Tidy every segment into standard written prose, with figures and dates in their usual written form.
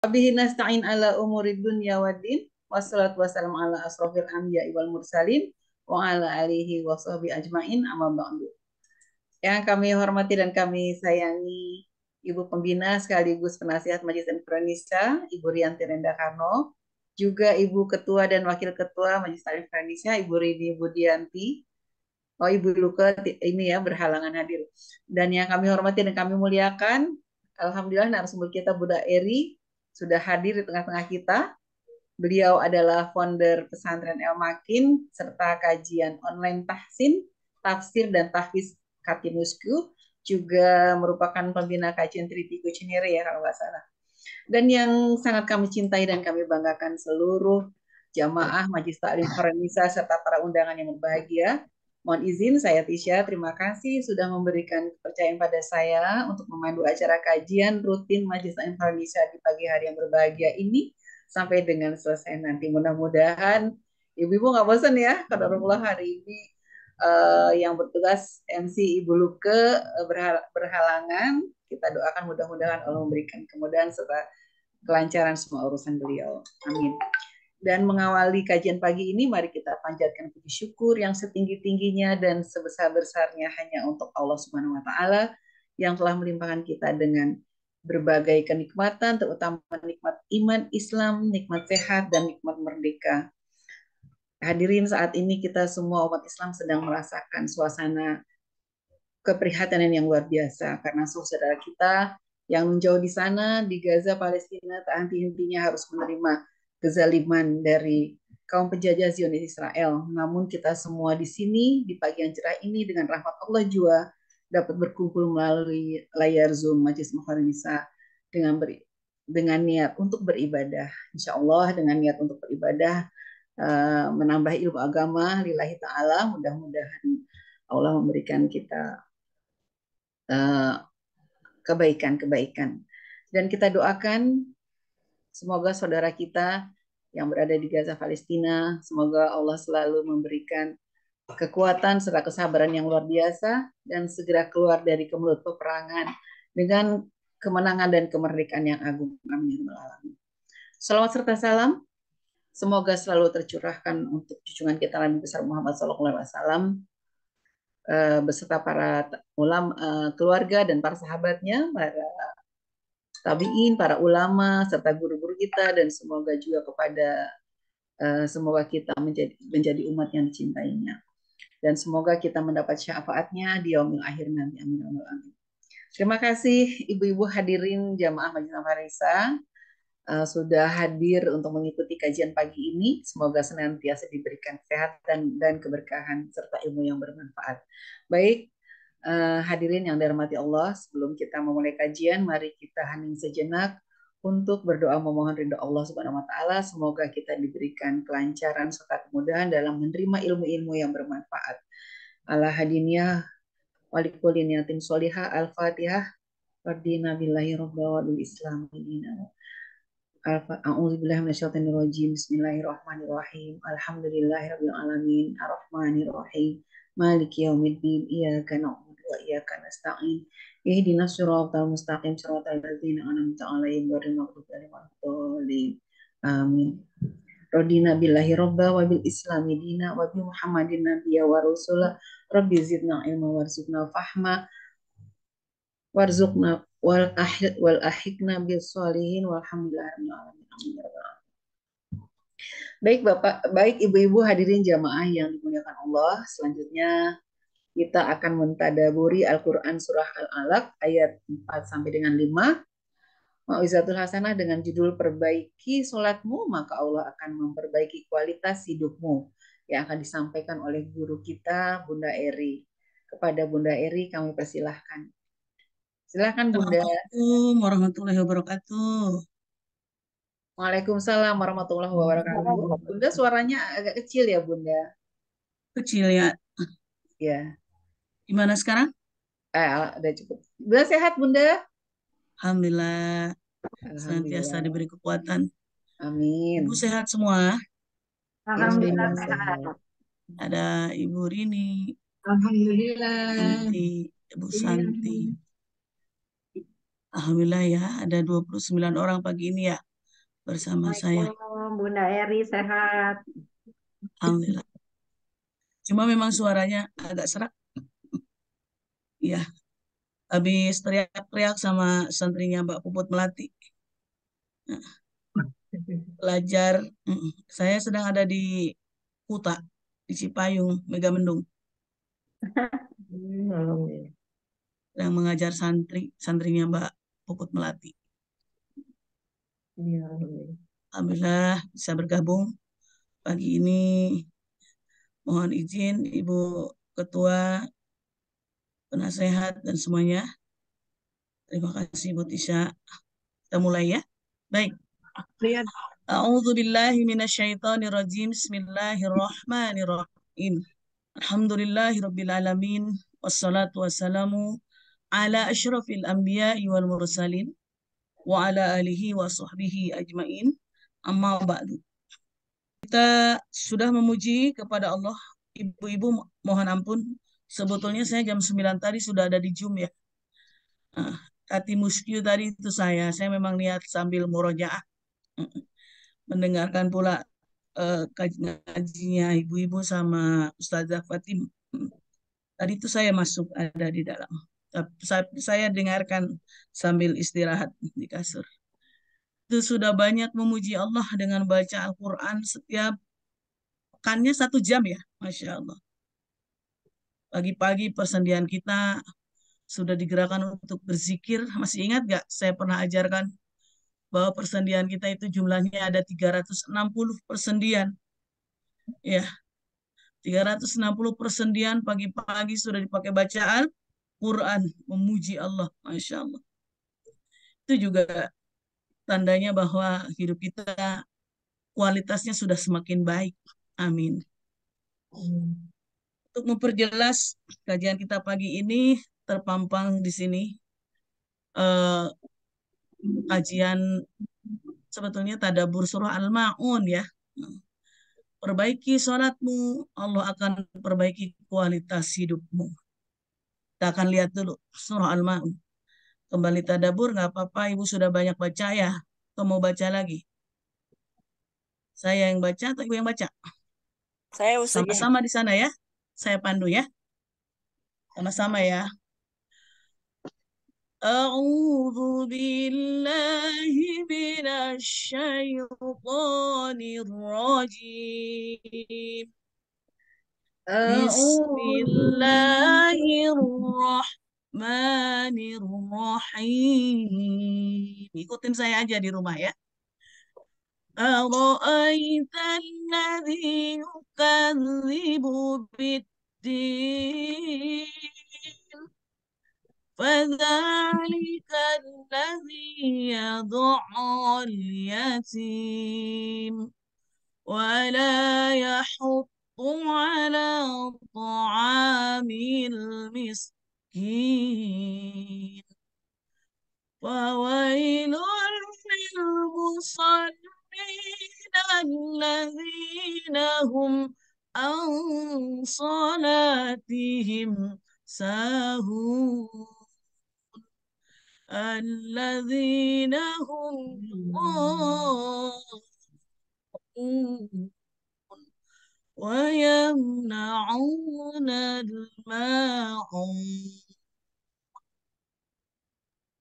Wabihi nasta'in ala umuri dunya waddin. Wassalatu wassalamu ala asrofil anbiya wal mursalin wa ala alihi wa sahbihi ajmain amma ba'du. Yang kami hormati dan kami sayangi Ibu Pembina sekaligus penasihat Majelis Indonesia, Ibu Rianti Rendakarno, juga Ibu Ketua dan Wakil Ketua Majelis Taklim Indonesia, Ibu Rini Budianti. Oh, Ibu Luka ini ya berhalangan hadir. Dan yang kami hormati dan kami muliakan, Alhamdulillah narasumber kita Buddha Eri sudah hadir di tengah-tengah kita. Beliau adalah founder pesantren El Makin serta kajian online tahsin, tafsir dan tahfiz Katimusku, juga merupakan pembina kajian Triti Kucinere ya kalau nggak salah. Dan yang sangat kami cintai dan kami banggakan seluruh jamaah Majelis Taklim Indonesia serta para undangan yang berbahagia. Mohon izin saya Tisha, terima kasih sudah memberikan kepercayaan pada saya untuk memandu acara kajian rutin Majelis Taklim Indonesia di pagi hari yang berbahagia ini sampai dengan selesai nanti. Mudah-mudahan ibu-ibu nggak bosan ya, kadarullah hari ini yang bertugas MC Ibu Luke berhalangan. Kita doakan mudah-mudahan Allah memberikan kemudahan serta kelancaran semua urusan beliau. Amin. Dan mengawali kajian pagi ini, mari kita panjatkan puji syukur yang setinggi-tingginya dan sebesar-besarnya hanya untuk Allah Subhanahu wa Ta'ala yang telah melimpahkan kita dengan berbagai kenikmatan, terutama nikmat iman Islam, nikmat sehat, dan nikmat merdeka. Hadirin, saat ini kita semua umat Islam sedang merasakan suasana keprihatinan yang luar biasa karena saudara kita yang menjauh di sana di Gaza, Palestina, tak henti-hentinya harus menerima kezaliman dari kaum penjajah Zionis Israel. Namun kita semua di sini di pagi yang cerah ini dengan rahmat Allah juga dapat berkumpul melalui layar Zoom Majelis Muharramisa dengan niat untuk beribadah. Insya Allah dengan niat untuk beribadah, menambah ilmu agama lillahi ta'ala, mudah-mudahan Allah memberikan kita kebaikan-kebaikan. Dan kita doakan semoga saudara kita yang berada di Gaza, Palestina, semoga Allah selalu memberikan kekuatan serta kesabaran yang luar biasa dan segera keluar dari kemelut peperangan dengan kemenangan dan kemerdekaan yang agung. Amin. Salawat serta salam semoga selalu tercurahkan untuk junjungan kita Nabi besar Muhammad SAW beserta para ulama, keluarga dan para sahabatnya, para tabiin, para ulama serta guru-guru kita, dan semoga juga kepada semoga kita menjadi umat yang dicintainya dan semoga kita mendapat syafaatnya di yaumil akhir nanti. Amin. Amin. Terima kasih ibu-ibu hadirin jamaah Majelis Al-Farisa sudah hadir untuk mengikuti kajian pagi ini. Semoga senantiasa diberikan kesehatan dan keberkahan serta ilmu yang bermanfaat. Baik, hadirin yang dirahmati Allah, sebelum kita memulai kajian, mari kita hening sejenak untuk berdoa memohon ridho Allah Subhanahu wa Ta'ala. Semoga kita diberikan kelancaran serta kemudahan dalam menerima ilmu-ilmu yang bermanfaat. Ala hadiniyah walikulin yatim solihah al-fatihah wardina billahi robba wa bil islam dinina. A'udzubillahi minasyaitonir rajim. Bismillahirrahmanirrahim. Alhamdulillahirabbil alamin. Arrahmanirrahim. Maliki yaumiddin. Iyyaka na'budu wa iyyaka nasta'in. Ihdinas siratal mustaqim siratal ladzina an'amta 'alaihim ghairil maghdubi 'alaihim waladdallin. Amin. Radina billahi robba wa bil islami dina wa bi Muhammadin nabiyya wa rasula. Rabbi zidna ilma warzuqna fahma warzuqna wal ahikna bis solihin walhamdulillahirabbil alamin. Amin ya rabbal alamin. Baik Bapak, baik Ibu-ibu hadirin jamaah yang dimuliakan Allah. Selanjutnya kita akan mentadaburi Al-Qur'an surah Al-Alaq ayat 4 sampai dengan 5. Mau'izatul hasanah dengan judul perbaiki sholatmu, maka Allah akan memperbaiki kualitas hidupmu, yang akan disampaikan oleh guru kita Bunda Eri. Kepada Bunda Eri kami persilahkan. Silakan Bunda. Assalamualaikum warahmatullahi wabarakatuh. Waalaikumsalam warahmatullahi wabarakatuh. Bunda suaranya agak kecil ya Bunda. Kecil ya. Ya. Gimana sekarang? Udah cukup. Bunda sehat Bunda? Alhamdulillah. Senantiasa Alhamdulillah. diberi kekuatan. Ibu Amin. sehat semua? Alhamdulillah sehat. Ada Ibu Rini, Alhamdulillah. Santi, Ibu Santi. Alhamdulillah ya, ada 29 orang pagi ini ya. bersama saya. Assalamualaikum, Bunda Eri sehat. Alhamdulillah. Cuma memang suaranya agak serak. Ya, habis teriak-teriak sama santrinya Mbak Puput Melati. Nah, belajar. Saya sedang ada di Kuta, di Cipayung, Megamendung. Alhamdulillah. Sedang mengajar santrinya Mbak Puput Melati. Iya, alhamdulillah. Alhamdulillah bisa bergabung pagi ini. Mohon izin Ibu Ketua, Penasehat, dan semuanya. Terima kasih Bu Tisha. Kita mulai ya. Baik. Lihat. A'udzu billahi minasyaitonir rajim. Bismillahirrahmanirrahim. Alhamdulillahirabbil alamin. Wassalatu wassalamu ala asyrafil anbiya'i wal mursalin wa ala alihi wa sahbihi ajmain. Amma ba'du. Kita sudah memuji kepada Allah. Ibu-ibu mohon ampun. Sebetulnya saya jam 9 tadi sudah ada di Zoom ya. Nah, Tati Muskyu tadi itu saya memang niat sambil murojaah mendengarkan pula ngajinya ibu-ibu sama Ustazah Fatim. Tadi itu saya masuk ada di dalam. Saya dengarkan sambil istirahat di kasur. Itu sudah banyak memuji Allah dengan baca Al-Quran setiap pekannya 1 jam ya. Masya Allah. Pagi-pagi persendian kita sudah digerakkan untuk berzikir. Masih ingat gak saya pernah ajarkan bahwa persendian kita itu jumlahnya ada 360 persendian. Ya, 360 persendian pagi-pagi sudah dipakai bacaan Quran, memuji Allah. Masya Allah. Itu juga tandanya bahwa hidup kita kualitasnya sudah semakin baik. Amin. Untuk memperjelas kajian kita pagi ini, terpampang di sini eh, kajian sebetulnya tadabbur surah Al-Ma'un ya. Perbaiki sholatmu, Allah akan perbaiki kualitas hidupmu. Kita akan lihat dulu surah Al-Ma'un. Kembali tadabbur, nggak apa-apa, Ibu sudah banyak baca ya. Atau mau baca lagi? Saya yang baca atau Ibu yang baca? Saya Ustaz. Sama-sama di sana ya. Saya pandu ya. Sama-sama ya. أعوذ بالله من الشيطان الرجيم بسم الله الرحمن الرحيم. Ikutin saya aja di rumah ya. أرأيت الذي يكذب بالدين فذلك الذي يدع اليتيم ولا يحض على طعام المسكين فويل للمصلين الذين هم عن صلاتهم ساهون الذين هم ويمنعون الماعون.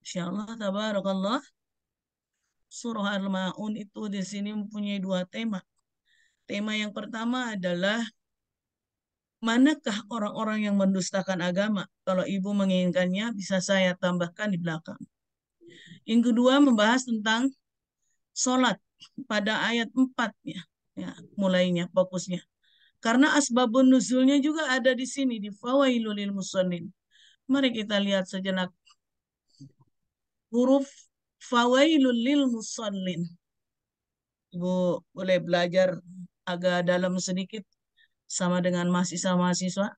Insyaallah, tabarakallah. Surah Al-Ma'un itu di sini mempunyai 2 tema. Tema yang pertama adalah manakah orang-orang yang mendustakan agama? Kalau Ibu menginginkannya, bisa saya tambahkan di belakang. Yang kedua membahas tentang sholat pada ayat 4 ya, mulainya fokusnya. Karena asbabun nuzulnya juga ada di sini di fawailul lil musallin. Mari kita lihat sejenak huruf fawailul lil musallin. Ibu boleh belajar agak dalam sedikit sama dengan mahasiswa-mahasiswa.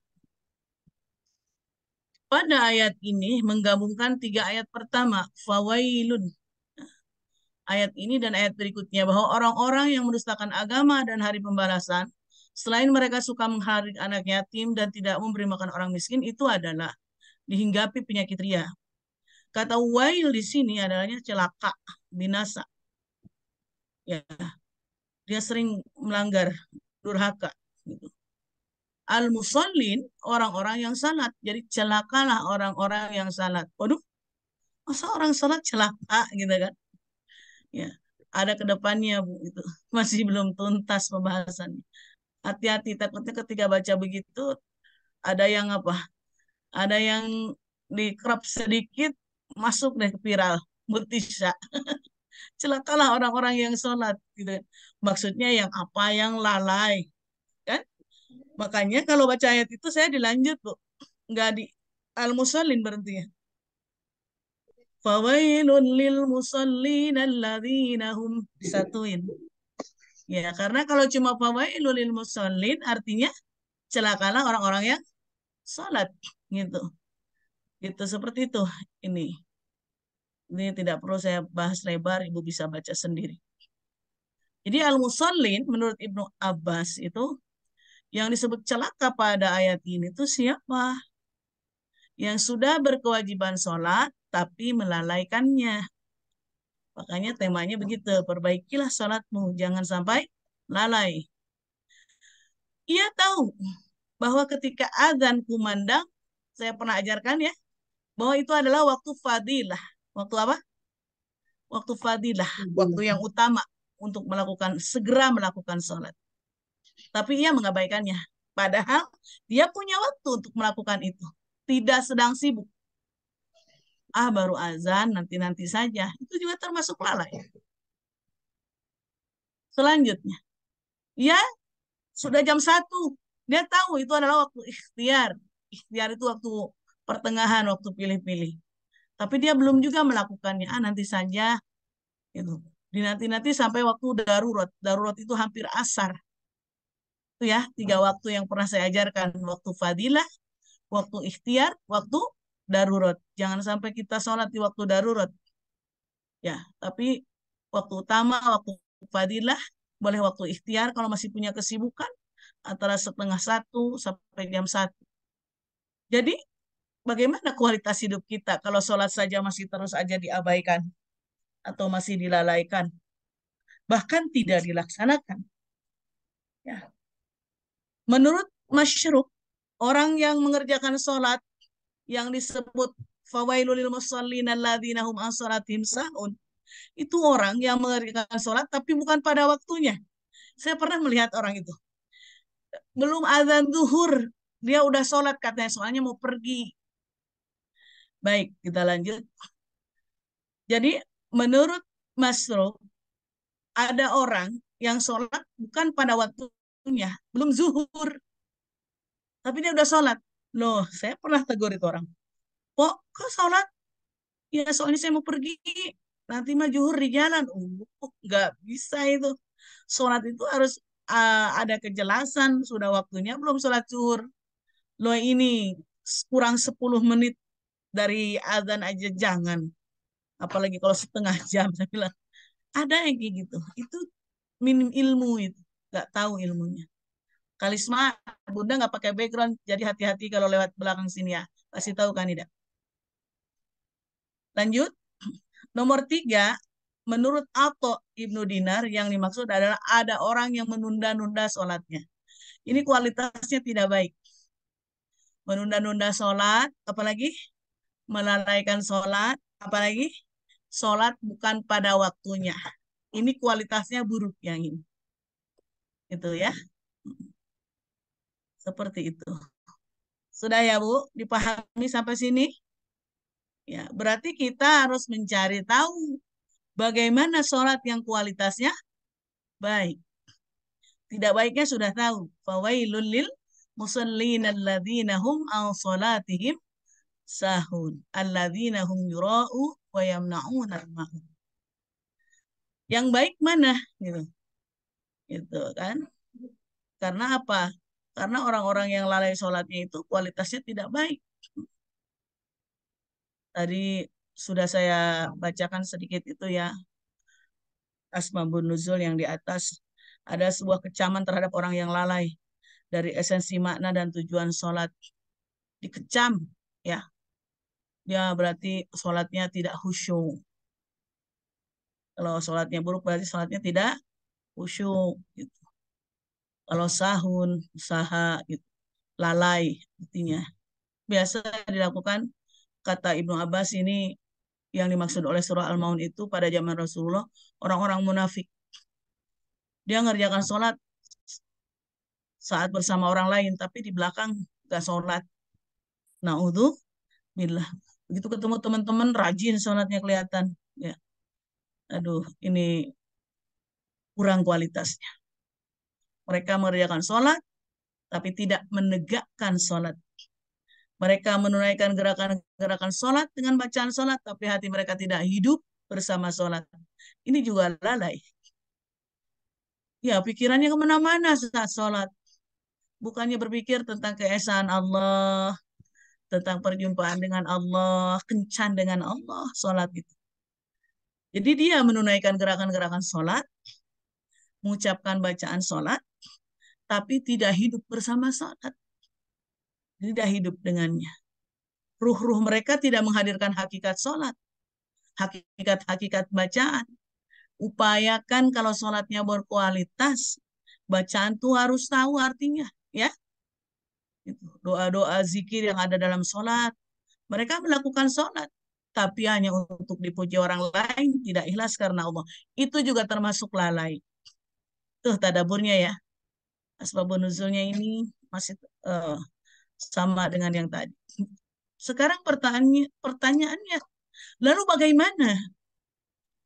Pada ayat ini menggabungkan 3 ayat pertama, fawailun. Ayat ini dan ayat berikutnya bahwa orang-orang yang mendustakan agama dan hari pembalasan, selain mereka suka mengharik anak yatim dan tidak memberi makan orang miskin, itu adalah dihinggapi penyakit ria. Kata wail di sini adalah celaka, binasa. Ya, dia sering melanggar, durhaka gitu. Al-musallin, orang-orang yang salat. Jadi celakalah orang-orang yang salat. Waduh, masa orang salat celaka gitu kan? Ya, ada ke depannya Bu itu. Masih belum tuntas pembahasannya. Hati-hati, takutnya ketika baca begitu ada yang apa? Ada yang di crop sedikit masuk deh ke viral. Mutisya. Celakalah orang-orang yang sholat gitu kan. Maksudnya yang apa, yang lalai kan? Makanya kalau baca ayat itu saya dilanjut Bu, nggak di al-musallin berhentinya. Fawailun lil musallin alladzina hum, disatuin. Ya, karena kalau cuma fawailun lil musallin artinya celakalah orang-orang yang sholat gitu. Gitu seperti itu ini. Ini tidak perlu saya bahas lebar, Ibu bisa baca sendiri. Jadi al-musallin menurut Ibnu Abbas itu yang disebut celaka pada ayat ini tuh siapa? Yang sudah berkewajiban sholat tapi melalaikannya. Makanya temanya begitu, perbaikilah sholatmu, jangan sampai lalai. Ia tahu bahwa ketika azan kumandang, saya pernah ajarkan ya, bahwa itu adalah waktu fadilah. Waktu apa? Waktu fadilah, waktu yang utama untuk segera melakukan sholat. Tapi ia mengabaikannya. Padahal dia punya waktu untuk melakukan itu. Tidak sedang sibuk. Baru azan, nanti-nanti saja. Itu juga termasuk lalai. Selanjutnya, ya sudah jam 1. Dia tahu itu adalah waktu ikhtiar. Ikhtiar itu waktu pertengahan, waktu pilih-pilih. Tapi dia belum juga melakukannya. Nanti saja. Itu. Dinanti-nanti sampai waktu darurat. Darurat itu hampir asar. Itu ya, 3 waktu yang pernah saya ajarkan. Waktu fadilah, waktu ikhtiar, waktu darurat. Jangan sampai kita sholat di waktu darurat. Ya, tapi waktu utama, waktu fadilah, boleh waktu ikhtiar kalau masih punya kesibukan, antara 12:30 sampai jam 1. Jadi, bagaimana kualitas hidup kita kalau sholat saja masih terus aja diabaikan atau masih dilalaikan, bahkan tidak dilaksanakan. Ya. Menurut Masyruq, orang yang mengerjakan sholat yang disebut fawailul lil musallin alladzina hum an sholatihim sahun, itu orang yang mengerjakan sholat tapi bukan pada waktunya. Saya pernah melihat orang itu. Belum azan zuhur, dia udah sholat katanya, soalnya mau pergi. Baik, kita lanjut. Jadi, menurut Masyruq, ada orang yang sholat bukan pada waktunya, belum zuhur, tapi dia udah sholat. Loh, saya pernah tegur itu orang. Kok sholat? Ya, soalnya saya mau pergi. Nanti mah zuhur di jalan. Nggak bisa itu. Sholat itu harus ada kejelasan. Sudah waktunya belum sholat zuhur. Loh ini kurang 10 menit dari azan aja jangan. Apalagi kalau setengah jam. Saya bilang, ada yang kayak gitu. Itu minim ilmu itu. Nggak tahu ilmunya. Kalisma, Bunda nggak pakai background. Jadi hati-hati kalau lewat belakang sini ya. Kasih tahu kan tidak. Lanjut. Nomor 3, menurut Ato Ibnu Dinar, yang dimaksud adalah ada orang yang menunda-nunda sholatnya. Ini kualitasnya tidak baik. Menunda-nunda sholat, apalagi melalaikan sholat, apalagi sholat bukan pada waktunya. Ini kualitasnya buruk yang ini. Itu ya. Seperti itu. Sudah ya Bu, dipahami sampai sini? Ya, berarti kita harus mencari tahu bagaimana sholat yang kualitasnya baik. Tidak baiknya sudah tahu. Fawailul lil musallin alladzina hum an salatihim sahun. Alladzina hum yura'u wa yamna'una al-ma'un. Yang baik mana? Gitu. Gitu kan. Karena apa? Karena orang-orang yang lalai sholatnya itu kualitasnya tidak baik. Tadi sudah saya bacakan sedikit itu ya. Asbabun nuzul yang di atas. Ada sebuah kecaman terhadap orang yang lalai dari esensi makna dan tujuan sholat. Dikecam, ya. Dia berarti sholatnya tidak khusyuk. Kalau sholatnya buruk berarti sholatnya tidak khusyuk. Gitu. Kalau sahun, usaha, gitu. Lalai artinya. Biasa dilakukan, kata Ibnu Abbas ini yang dimaksud oleh surah Al-Maun itu pada zaman Rasulullah, orang-orang munafik. Dia ngerjakan sholat saat bersama orang lain, tapi di belakang gak sholat. Naudzubillah. Begitu ketemu teman-teman rajin sholatnya kelihatan. Ya, aduh, ini kurang kualitasnya. Mereka mengerjakan sholat, tapi tidak menegakkan sholat. Mereka menunaikan gerakan-gerakan sholat dengan bacaan sholat, tapi hati mereka tidak hidup bersama sholat. Ini juga lalai. Ya, pikirannya kemana-mana saat sholat. Bukannya berpikir tentang keesaan Allah, tentang perjumpaan dengan Allah, kencan dengan Allah, sholat itu. Jadi dia menunaikan gerakan-gerakan sholat, mengucapkan bacaan sholat, tapi tidak hidup bersama sholat. Tidak hidup dengannya. Ruh-ruh mereka tidak menghadirkan hakikat sholat, hakikat-hakikat bacaan. Upayakan kalau sholatnya berkualitas, bacaan tuh harus tahu artinya, ya. Doa-doa zikir yang ada dalam sholat, mereka melakukan sholat, tapi hanya untuk dipuji orang lain, tidak ikhlas karena Allah. Itu juga termasuk lalai. Tuh tadaburnya ya. Asbabun nuzulnya ini masih sama dengan yang tadi. Sekarang pertanyaannya, lalu bagaimana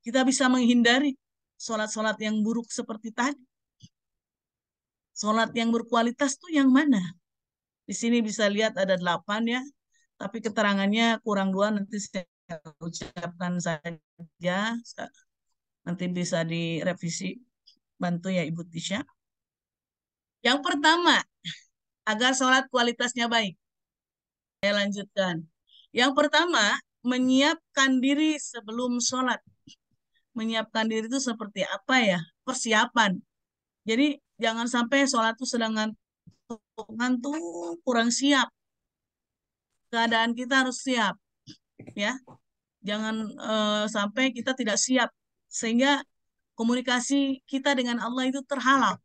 kita bisa menghindari sholat-sholat yang buruk seperti tadi? Sholat yang berkualitas tuh yang mana? Di sini bisa lihat ada 8 ya, tapi keterangannya kurang 2, nanti saya ucapkan saja, nanti bisa direvisi, bantu ya Ibu Tisha. Yang pertama, agar sholat kualitasnya baik. Saya lanjutkan. Yang pertama, menyiapkan diri sebelum sholat. Menyiapkan diri itu seperti apa ya? Persiapan. Jadi jangan sampai sholat itu sedang ngantuk, kurang siap. Keadaan kita harus siap, ya. Jangan sampai kita tidak siap sehingga komunikasi kita dengan Allah itu terhalang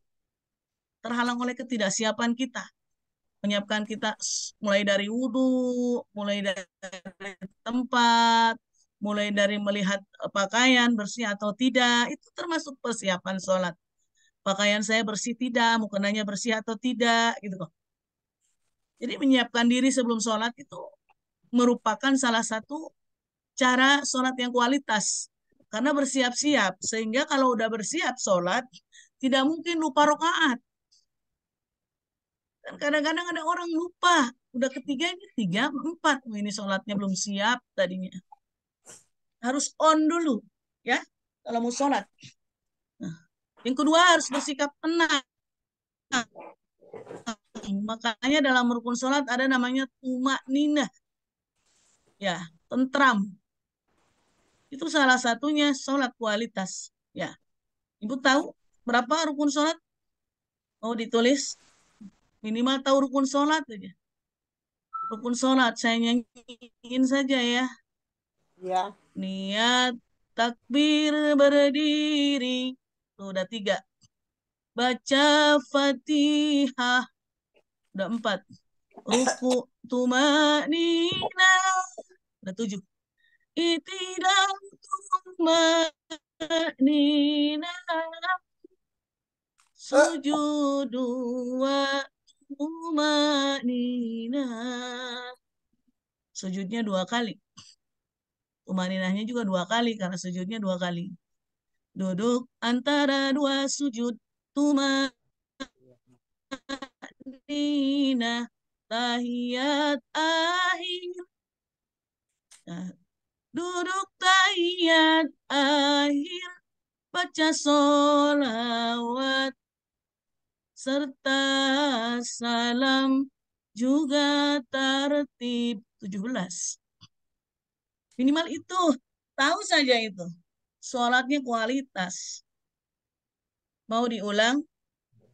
oleh ketidaksiapan kita. Menyiapkan kita mulai dari wudhu, mulai dari tempat, mulai dari melihat pakaian bersih atau tidak, itu termasuk persiapan sholat. Pakaian saya bersih tidak, mukenanya bersih atau tidak, gitu kok. Jadi menyiapkan diri sebelum sholat itu merupakan salah satu cara sholat yang kualitas. Karena bersiap-siap, sehingga kalau udah bersiap sholat, tidak mungkin lupa rokaat. Dan kadang-kadang ada orang lupa, udah ketiga ini 3, 4, ini sholatnya belum siap tadinya. Harus on dulu, ya, kalau mau sholat. Nah, yang kedua harus bersikap tenang. Makanya dalam rukun sholat ada namanya tumak ninah, ya, tentram. Itu salah satunya sholat kualitas. Ya, Ibu tahu berapa rukun sholat? Mau ditulis? Minimal tahu rukun sholat aja. Rukun sholat saya nyanyiin saja ya. Ya. Niat takbir berdiri. Tuh, udah 3. Baca Fatihah. Udah 4. Ruku tumanina. Udah 7. Itidal tumanina. Sujud wa tumanina. Sujudnya 2 kali. Tumaninahnya juga 2 kali karena sujudnya 2 kali. Duduk antara 2 sujud. Tumanina. Tahiyat akhir. Nah, duduk tahiyat akhir. Baca sholawat. Serta salam juga tertib 17. Minimal itu. Tahu saja itu. Sholatnya kualitas. Mau diulang,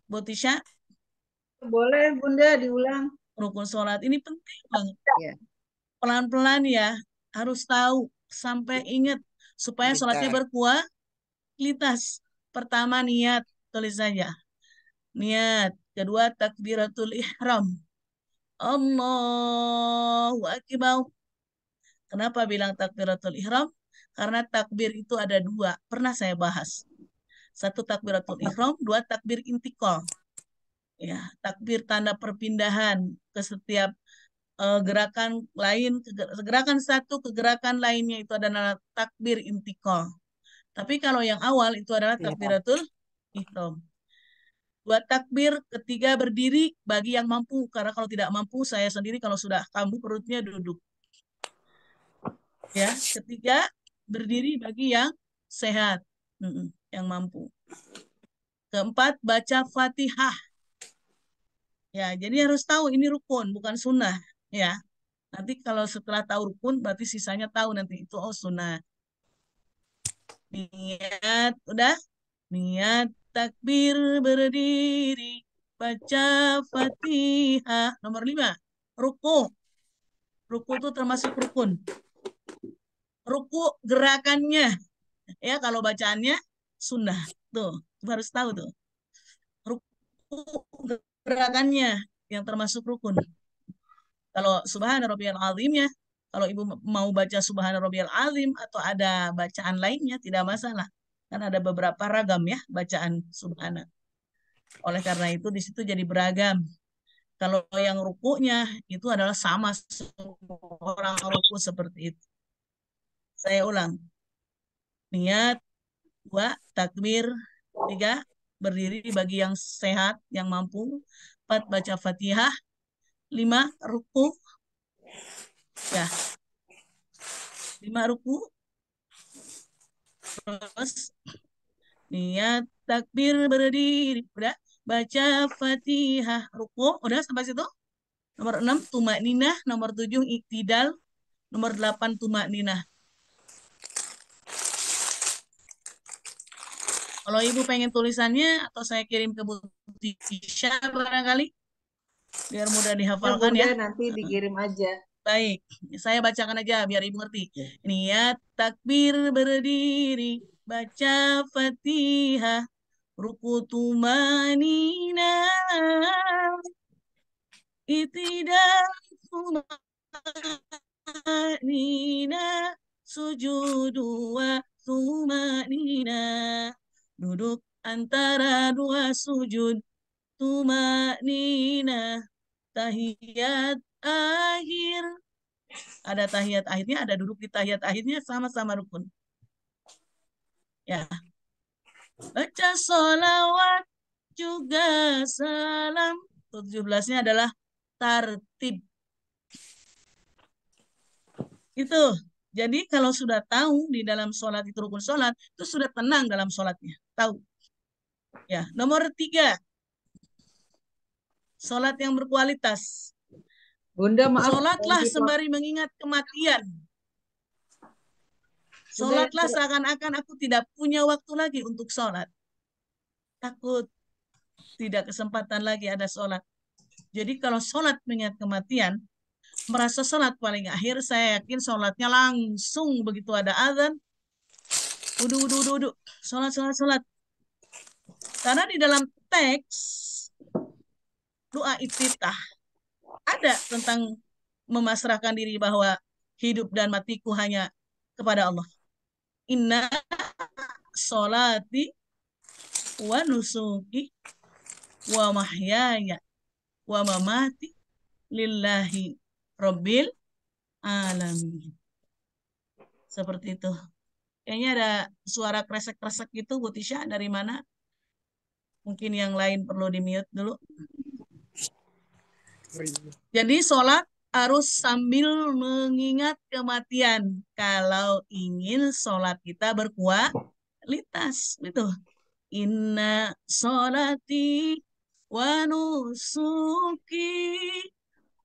Botisha? Boleh Bunda diulang. Rukun sholat ini penting banget. Ya. Pelan-pelan ya. Harus tahu. Sampai ingat. Supaya sholatnya litas. Pertama niat, tulis saja. Niat. Kedua takbiratul ihram. Allahu Akbar. Kenapa bilang takbiratul ihram? Karena takbir itu ada dua. Pernah saya bahas. Satu takbiratul ihram, dua takbir intikal. Ya, takbir tanda perpindahan ke setiap gerakan lain, gerakan satu ke gerakan lainnya itu adalah takbir intikal. Tapi kalau yang awal itu adalah takbiratul ihram. Dua takbir, ketiga berdiri bagi yang mampu. Karena kalau tidak mampu, saya sendiri kalau sudah kambuh perutnya duduk. Ya, ketiga berdiri bagi yang sehat, yang mampu. Keempat, baca Fatihah. Ya, jadi harus tahu ini rukun, bukan sunnah. Ya, nanti kalau setelah tahu rukun, berarti sisanya tahu nanti itu sunnah. Niat, udah? Niat takbir berdiri, baca Fatihah. Nomor 5, ruku. Ruku itu termasuk rukun. Ruku gerakannya, ya kalau bacaannya sunnah. Tuh, harus tahu tuh. Ruku gerakannya yang termasuk rukun. Kalau subhana rabbiyal azimnya, kalau ibu mau baca subhana rabbiyal azim atau ada bacaan lainnya tidak masalah. Kan ada beberapa ragam ya bacaan subhana. Oleh karena itu di situ jadi beragam. Kalau yang rukunya itu adalah sama orang ruku seperti itu. Saya ulang. Niat, 2, takbir, 3, berdiri bagi yang sehat, yang mampu, 4, baca Fatihah, 5, ruku, ya, 5 ruku, terus niat takbir berdiri, udah, baca Fatihah, ruku, udah sampai situ. Nomor 6, tumak ninah, nomor 7, iktidal, nomor 8, tumak ninah. Kalau ibu pengen tulisannya atau saya kirim ke Bu Tisha barangkali biar mudah Ya dihafalkan Bunda, ya. nanti dikirim aja. Baik, saya bacakan aja biar ibu ngerti. Niat takbir berdiri, baca Fatihah, ruku tumanina, itidal tumanina, sujudu wa tumanina. Duduk antara dua sujud, tumanina. Tahiyat akhir. Ada tahiyat akhirnya, ada duduk di tahiyat akhirnya, sama-sama rukun. Ya. Baca sholawat juga salam. 17-nya adalah tartib. Itu. Jadi kalau sudah tahu di dalam sholat itu rukun sholat, itu sudah tenang dalam sholatnya. Tahu. Ya. Nomor 3, sholat yang berkualitas. Bunda, maaf. Sholatlah sembari mengingat kematian. Sholatlah seakan-akan aku tidak punya waktu lagi untuk sholat. Takut tidak kesempatan lagi ada sholat. Jadi kalau sholat mengingat kematian, merasa sholat paling akhir, saya yakin sholatnya langsung begitu ada azan, wudhu, sholat. Karena di dalam teks doa iftitah ada tentang memasrahkan diri bahwa hidup dan matiku hanya kepada Allah. Inna sholati wa nusuki wa mahyaya wa mamati lillahi rabbil alamin. Seperti itu. Kayaknya ada suara kresek-kresek gitu, Bu Tisha, dari mana? Mungkin yang lain perlu di-mute dulu. Jadi sholat harus sambil mengingat kematian. Kalau ingin sholat kita berkualitas. Gitu. Inna sholati wa nusuki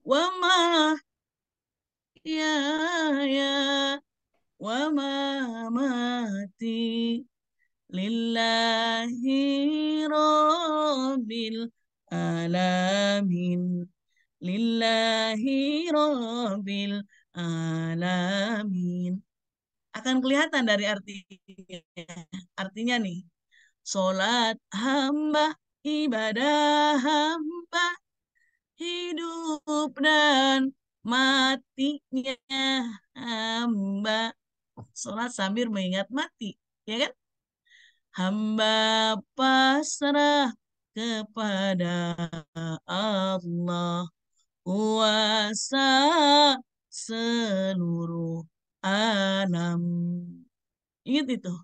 wa mahyaya wa mamati lillahi rabbil alamin. Lillahi rabbil alamin. akan kelihatan dari artinya. Artinya nih, sholat hamba, ibadah hamba, hidup dan matinya hamba. Sholat sambil mengingat mati, ya kan? Hamba pasrah kepada Allah, kuasa seluruh alam. Ingat itu.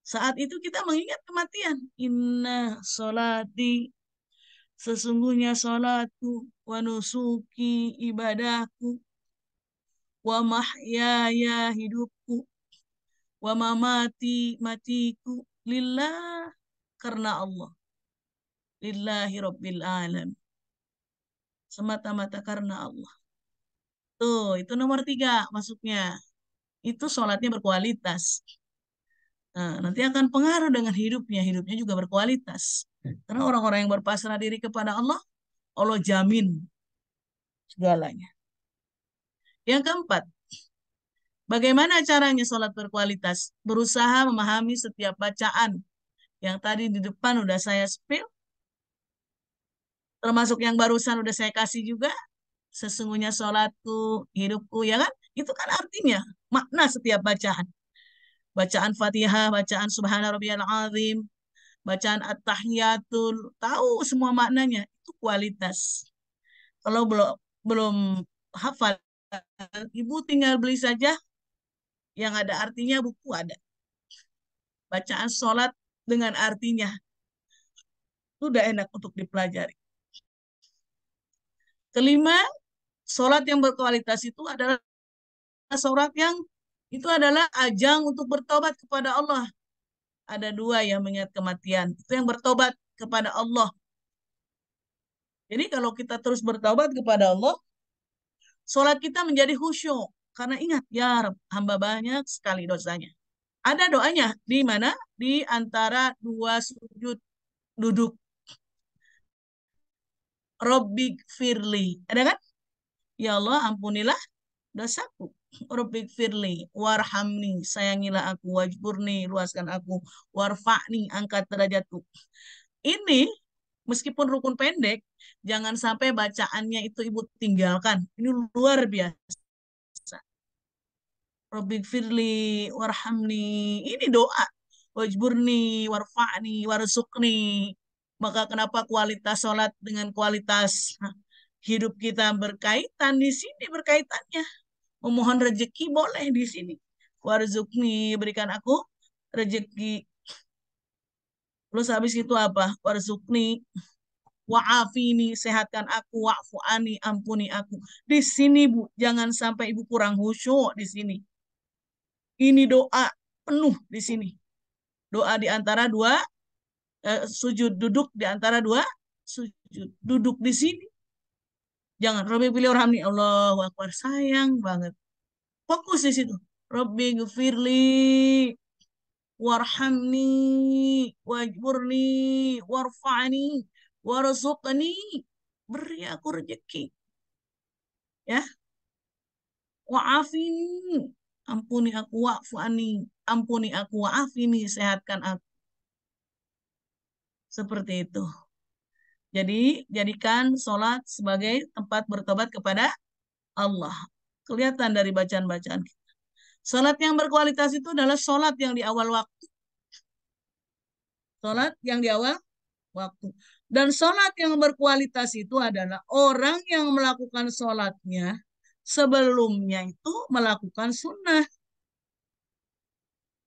Saat itu kita mengingat kematian. Inna sholati, sesungguhnya sholatku, wa nusuki, ibadahku, wa mahyaya, hidupku, wa mamati, matiku, lillah, karena Allah. Lillahi rabbil alam. Semata-mata karena Allah. Tuh, itu nomor 3 masuknya. Itu sholatnya berkualitas. Nah, nanti akan pengaruh dengan hidupnya. Hidupnya juga berkualitas. Karena orang-orang yang berpasrah diri kepada Allah, Allah jamin segalanya. Yang keempat, bagaimana caranya sholat berkualitas? Berusaha memahami setiap bacaan. Yang tadi di depan udah saya spill. Termasuk yang barusan udah saya kasih juga. Sesungguhnya sholatku, hidupku, ya kan? Itu kan artinya, makna setiap bacaan. Bacaan Fatihah, bacaan Subhana Rabbiyal Azim, bacaan At-Tahiyatul, tahu semua maknanya. Itu kualitas. Kalau belum belum hafal, ibu tinggal beli saja yang ada artinya, buku ada. Bacaan sholat dengan artinya. Sudah enak untuk dipelajari. Kelima, sholat yang berkualitas itu adalah sholat yang itu adalah ajang untuk bertobat kepada Allah. Ada 2 yang mengingat kematian. Itu yang bertobat kepada Allah. Jadi kalau kita terus bertobat kepada Allah, sholat kita menjadi khusyuk. Karena ingat, ya Rabb, hamba banyak sekali dosanya. Ada doanya. Di mana? Di antara 2 sujud duduk. Rabbik firli. Ada kan? Ya Allah, ampunilah dosaku. Rabbik firli. Warhamni. Sayangilah aku. Wajburni. Luaskan aku. Warfa'ni. Angkat derajatku. Ini meskipun rukun pendek, jangan sampai bacaannya itu ibu tinggalkan. Ini luar biasa. Rabbik firli warhamni. Ini doa. Wajburni warfa'ni warzuqni. Maka kenapa kualitas sholat dengan kualitas hidup kita berkaitan di sini berkaitannya. Memohon rezeki boleh di sini. Warzuqni, berikan aku rezeki. Terus habis itu apa? Warzuqni wa'afini, sehatkan aku, wa'fu'ani, ampuni aku. Di sini Bu, jangan sampai Ibu kurang khusyuk di sini. Ini doa penuh di sini. Doa di antara 2 sujud, duduk di antara 2 sujud. Duduk di sini. Jangan Rabbi pilih Rahmi, Allahu Akbar, sayang banget. Fokus di situ. Rabbi gfirli warhamni wajburni warfa'ni warzuqni, beri aku rezeki, ya, wa'afini, ampuni aku, wa'fu'ani, ampuni aku, wa'afini, sehatkan aku. Seperti itu. Jadi jadikan sholat sebagai tempat bertobat kepada Allah. Kelihatan dari bacaan-bacaan kita. Sholat yang berkualitas itu adalah sholat yang di awal waktu. Sholat yang di awal waktu. Dan sholat yang berkualitas itu adalah orang yang melakukan sholatnya sebelumnya itu melakukan sunnah.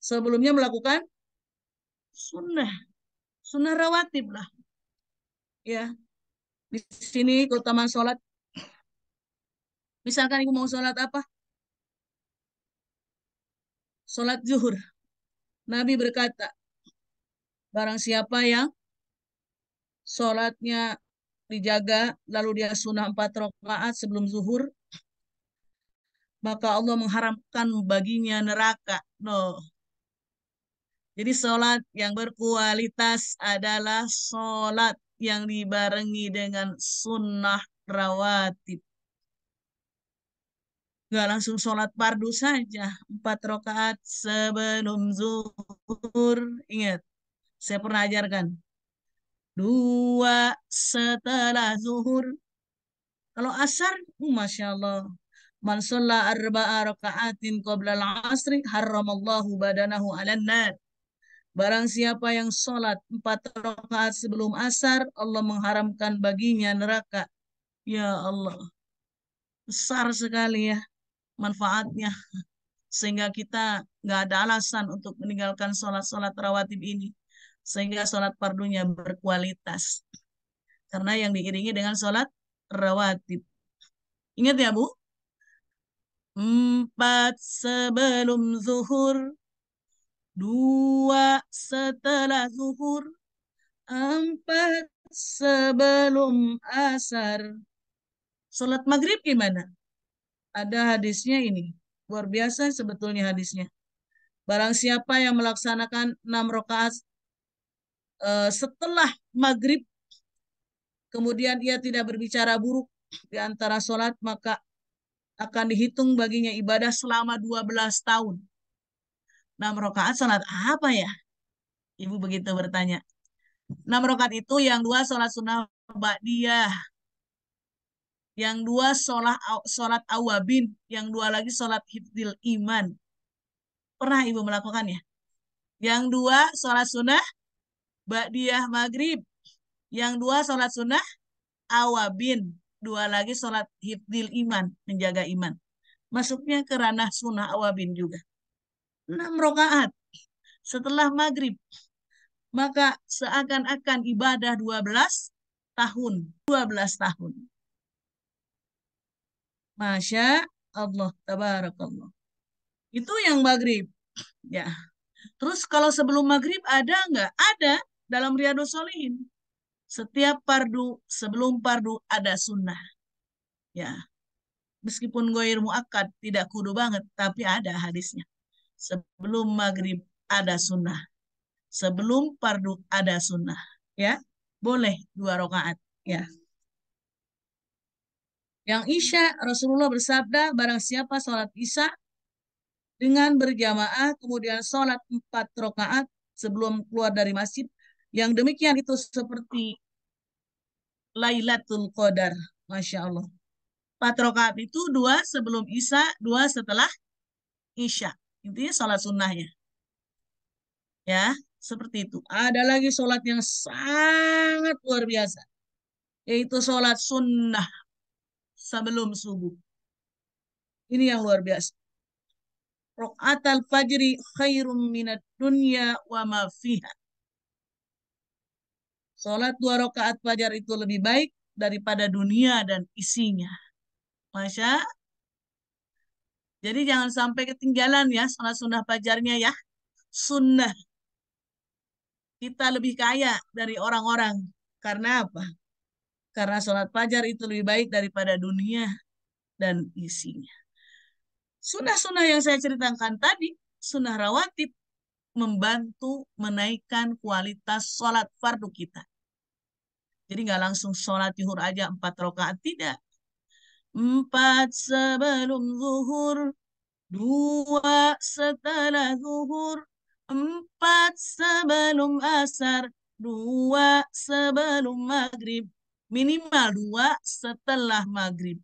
Sebelumnya melakukan sunnah. Sunnah rawatib lah. Ya. Di sini keutamaan sholat. Misalkan ibu mau sholat apa? Sholat zuhur. Nabi berkata, barang siapa yang sholatnya dijaga, lalu dia sunnah 4 rakaat sebelum zuhur, maka Allah mengharamkan baginya neraka. No. Jadi sholat yang berkualitas adalah sholat yang dibarengi dengan sunnah rawatib. Nggak langsung sholat fardu saja. 4 rakaat sebelum zuhur. Ingat, saya pernah ajarkan. 2 setelah zuhur. Kalau asar, Masya Allah. Man sholla arba'a raka'atin qabla al-asri harramallahu badanahu 'alan nar. Barang siapa yang sholat 4 rakaat sebelum asar, Allah mengharamkan baginya neraka. Ya Allah, besar sekali ya manfaatnya. Sehingga kita nggak ada alasan untuk meninggalkan sholat-sholat rawatib ini. Sehingga sholat fardunya berkualitas. Karena yang diiringi dengan sholat rawatib. Ingat ya Bu? 4 sebelum zuhur, 2 setelah zuhur, 4 sebelum asar. Sholat maghrib gimana? Ada hadisnya ini. Luar biasa sebetulnya hadisnya. Barang siapa yang melaksanakan 6 rakaat setelah maghrib, kemudian ia tidak berbicara buruk di antara sholat, maka akan dihitung baginya ibadah selama 12 tahun. 6 rakaat sholat apa ya? Ibu begitu bertanya. 6 rakaat itu yang 2 sholat sunnah ba'diyah, yang 2 sholat awabin, yang 2 lagi sholat hifdzil iman. Pernah Ibu melakukannya? Yang 2 sholat sunnah ba'diyah maghrib, yang 2 sholat sunnah awabin, 2 lagi sholat hifdzil iman, menjaga iman. Masuknya ke ranah sunnah awabin juga. 6 rakaat setelah maghrib. Maka seakan-akan ibadah 12 tahun. 12 tahun. Masya Allah, tabarakallah. Itu yang maghrib. Ya. Terus kalau sebelum maghrib ada nggak? Ada dalam Riyadhus Shalihin. Setiap fardu, sebelum fardu ada sunnah. Ya. Meskipun goir muakkad, tidak kudu banget, tapi ada hadisnya. Sebelum maghrib ada sunnah. Sebelum fardu ada sunnah. Ya. Boleh 2 rakaat. Ya. Yang Isya, Rasulullah bersabda, barang siapa sholat Isya dengan berjamaah, kemudian sholat 4 rakaat sebelum keluar dari masjid, yang demikian itu seperti Lailatul Qadar. Masya Allah. 4 rakaat itu 2 sebelum Isya, 2 setelah Isya. Intinya sholat sunnahnya. Ya, seperti itu. Ada lagi sholat yang sangat luar biasa, yaitu sholat sunnah sebelum subuh. Ini yang luar biasa. Rakaat fajri khairum minad dunya wa ma fiha. Sholat 2 rakaat fajar itu lebih baik daripada dunia dan isinya. Masya. Jadi jangan sampai ketinggalan ya sholat sunnah fajarnya ya. Sunnah. Kita lebih kaya dari orang-orang. Karena apa? Karena sholat fajar itu lebih baik daripada dunia dan isinya. Sunnah-sunnah yang saya ceritakan tadi, sunnah rawatib, membantu menaikkan kualitas sholat fardu kita. Jadi nggak langsung sholat zuhur aja 4 rakaat, tidak. 4 sebelum zuhur, 2 setelah zuhur, 4 sebelum asar, 2 sebelum maghrib, minimal 2 setelah maghrib.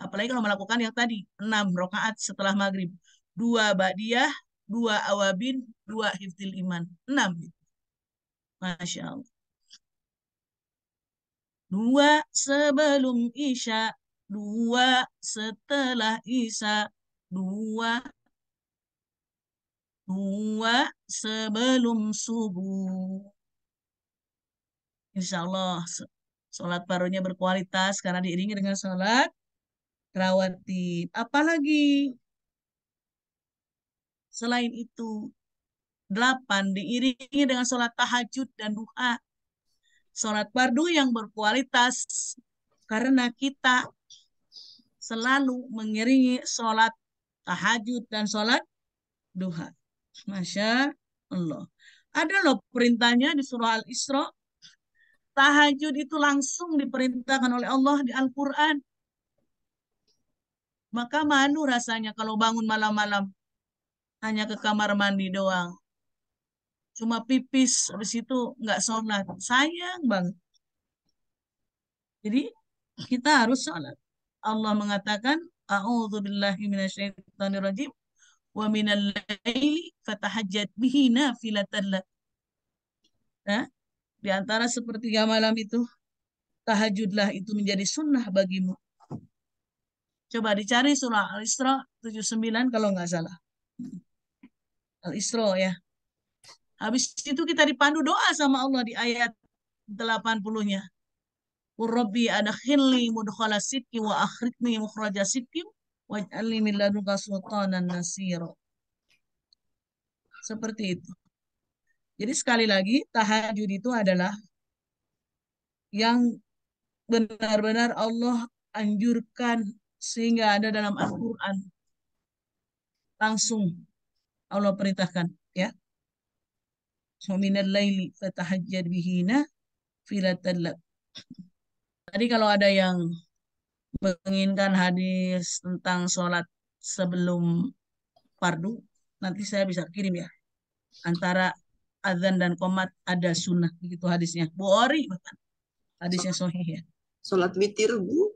Apalagi kalau melakukan yang tadi, 6 rakaat setelah maghrib. 2 ba'diyah, 2 awabin, 2 hifdzil iman. 6. Masya Allah. 2 sebelum Isya, 2 setelah Isya, 2 sebelum subuh. Insya Allah sholat fardunya berkualitas karena diiringi dengan sholat rawatib. Apalagi selain itu, 8 diiringi dengan sholat tahajud dan duha. Sholat fardu yang berkualitas karena kita selalu mengiringi sholat tahajud dan sholat duha. Masya Allah. Ada loh perintahnya di surah Al-Isra. Tahajud itu langsung diperintahkan oleh Allah di Al-Quran. Maka malu rasanya kalau bangun malam-malam hanya ke kamar mandi doang. Cuma pipis, habis itu nggak sholat. Sayang banget. Jadi kita harus sholat. Allah mengatakan, A'udzu billahi minasyaitonir rajim wa minal laili fatahajjat bihi nafilatan lak. Nah, di antara sepertiga malam itu, tahajudlah itu menjadi sunnah bagimu. Coba dicari surah Al-Isra 79 kalau nggak salah. Al-Isra ya. Habis itu kita dipandu doa sama Allah di ayat 80-nya. Rabbi adkhilni mudkhala sidqi wa akhrijni mukhraja sidqi waj'alni min ladunka sultanan nasira. Seperti itu. Jadi sekali lagi, tahajud itu adalah yang benar-benar Allah anjurkan sehingga ada dalam Al-Quran. Langsung Allah perintahkan. Ya. Minal laili fatahajjad bihina filatan lak. Tadi kalau ada yang menginginkan hadis tentang sholat sebelum fardu, nanti saya bisa kirim ya. Antara azan dan qomat ada sunnah, begitu hadisnya. Bukhari bahkan hadisnya sahih ya. Sholat witir, Bu.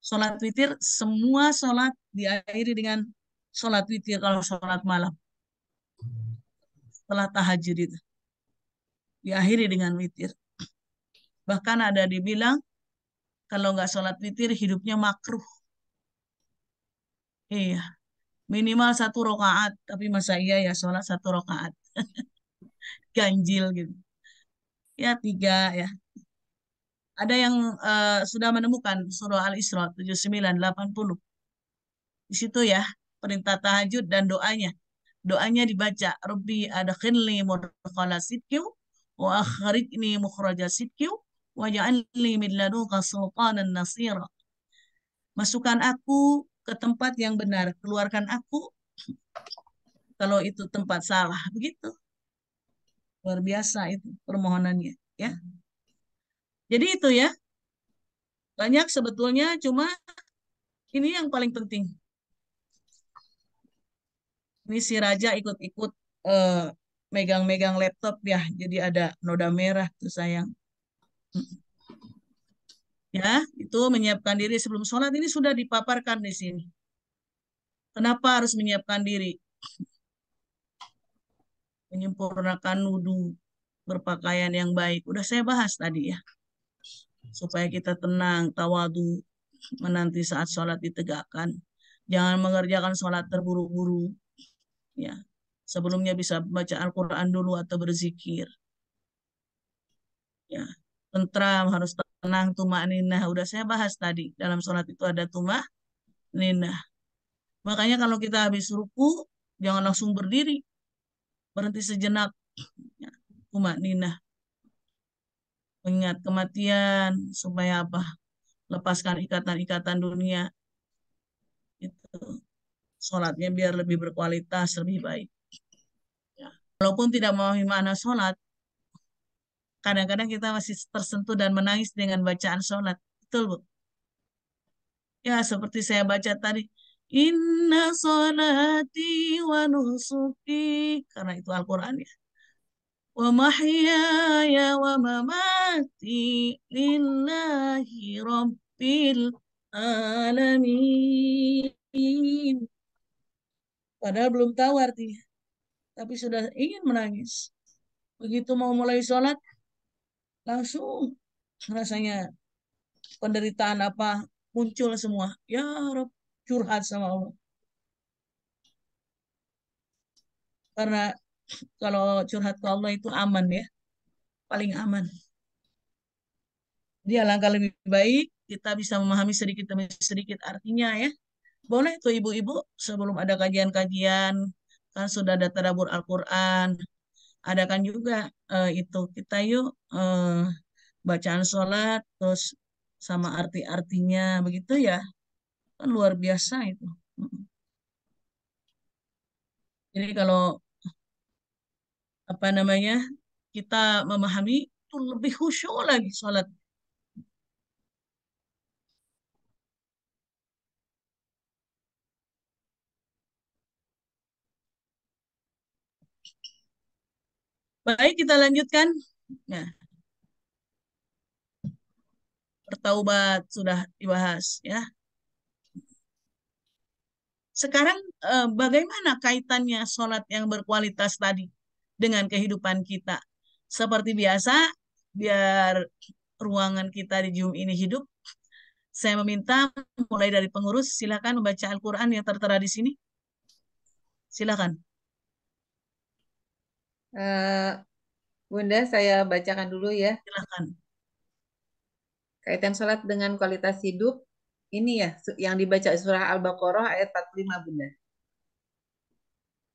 Sholat witir, semua sholat diakhiri dengan sholat witir kalau sholat malam. Setelah tahajud itu. Diakhiri dengan witir. Bahkan ada dibilang, kalau nggak sholat witir, hidupnya makruh. Iya. Minimal 1 rakaat. Tapi masa iya ya sholat 1 rakaat. Ganjil gitu. Ya 3 ya. Ada yang sudah menemukan surah Al-Isra 79, 80. Di situ ya, perintah tahajud dan doanya. Doanya dibaca, Rabbi adkhilni mudkhala sidqi wa akhrijni mukhraja sidqi waj'alni min ladunka sultanan nasira. Masukkan aku ke tempat yang benar, keluarkan aku kalau itu tempat salah. Begitu. Luar biasa itu permohonannya, ya. Jadi itu ya. Banyak sebetulnya, cuma ini yang paling penting. Ini si Raja ikut-ikut eh, megang-megang laptop ya, jadi ada noda merah tuh sayang. Ya, itu menyiapkan diri sebelum sholat ini sudah dipaparkan di sini. Kenapa harus menyiapkan diri? Menyempurnakan wudhu, berpakaian yang baik. Udah saya bahas tadi ya. Supaya kita tenang, tawadu, menanti saat sholat ditegakkan. Jangan mengerjakan sholat terburu-buru. Ya, sebelumnya bisa baca Al-Quran dulu atau berzikir. Ya, tentram, harus tenang, tumak-ninah. Udah saya bahas tadi. Dalam sholat itu ada tumak-ninah. Makanya kalau kita habis ruku, jangan langsung berdiri. Berhenti sejenak. Ya, tumak-ninah. Mengingat kematian. Supaya apa? Lepaskan ikatan-ikatan dunia. Itu. Sholatnya biar lebih berkualitas, lebih baik. Ya. Walaupun tidak memahami makna sholat, kadang-kadang kita masih tersentuh dan menangis dengan bacaan sholat. Betul, Bu? Ya, seperti saya baca tadi. Inna sholati wa nusuki. Karena itu Al-Quran ya. Wa mahyaya wa mamati lillahi rabbil alamin. Padahal belum tahu artinya. Tapi sudah ingin menangis. Begitu mau mulai sholat, langsung rasanya penderitaan apa muncul semua. Ya Rob, curhat sama Allah. Karena kalau curhat ke Allah itu aman ya, paling aman. Dia alangkah lebih baik kita bisa memahami sedikit demi sedikit artinya ya. Boleh tuh ibu-ibu sebelum ada kajian-kajian kan sudah ada tadabbur Al-Qur'an, adakan juga itu kita yuk bacaan sholat terus sama arti-artinya begitu ya. Kan luar biasa itu. Jadi kalau apa namanya kita memahami itu lebih khusyuk lagi sholat. Baik, kita lanjutkan. Nah, bertaubat sudah dibahas ya. Sekarang bagaimana kaitannya sholat yang berkualitas tadi dengan kehidupan kita? Seperti biasa, biar ruangan kita di Zoom ini hidup, saya meminta mulai dari pengurus, silakan membaca Al-Quran yang tertera di sini. Silakan. Bunda, saya bacakan dulu ya. Silakan. Kaitan sholat dengan kualitas hidup, ini ya, yang dibaca surah Al-Baqarah ayat 45, Bunda.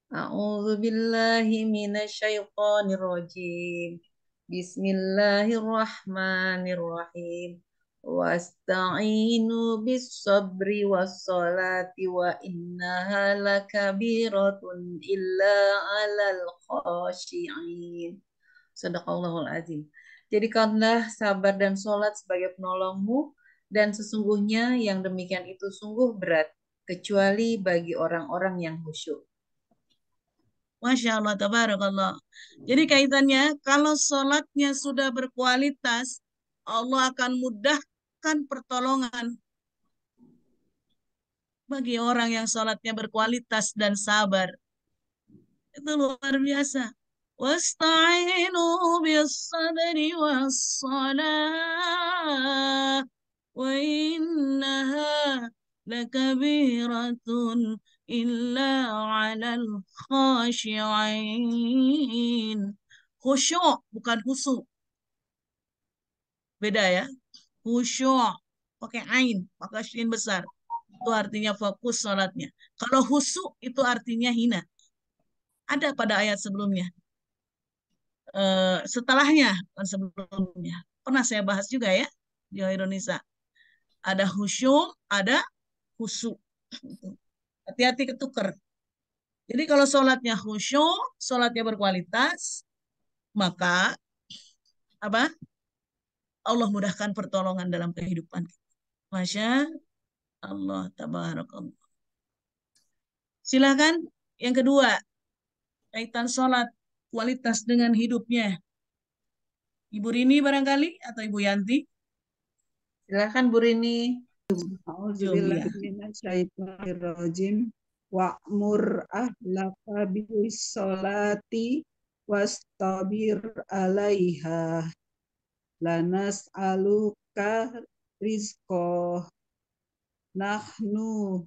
A'udzu billahi minasyaitonir rajim. Bismillahirrahmanirrahim. Wasta'inu bis sabri was salati wa innaha lakabiratun illa 'alal khashi'in. Sadaqallahul azim. Jadikanlah sabar dan sholat sebagai penolongmu, dan sesungguhnya yang demikian itu sungguh berat, kecuali bagi orang-orang yang khusyuk. Masya Allah, tabarakallah. Jadi kaitannya, kalau sholatnya sudah berkualitas, Allah akan mudahkan pertolongan bagi orang yang sholatnya berkualitas dan sabar. Itu luar biasa. Wasta'inu bis-sabri was-salah wa innaha lakabiratun illa 'alal khashi'in. Khusyuk bukan khusyuk. Beda ya. Khusyuk pakai ain, pakai shin besar. Itu artinya fokus sholatnya. Kalau khusyuk itu artinya hina. Ada pada ayat sebelumnya. Setelahnya, bukan sebelumnya. Pernah saya bahas juga ya di Indonesia. Ada khusyuk, ada khusyuk. Hati-hati ketuker. Jadi kalau sholatnya khusyuk, sholatnya berkualitas, maka apa? Allah mudahkan pertolongan dalam kehidupan. Masya Allah, tabarakallah. Silakan yang kedua, kaitan sholat kualitas dengan hidupnya. Ibu Rini barangkali atau Ibu Yanti? Silakan Bu Rini. A'udzubillahi minasyaitonirrajim. Wa'mur ahlaka bis sholati wastabir 'alaiha. Lanas'aluka rizqo. Nahnu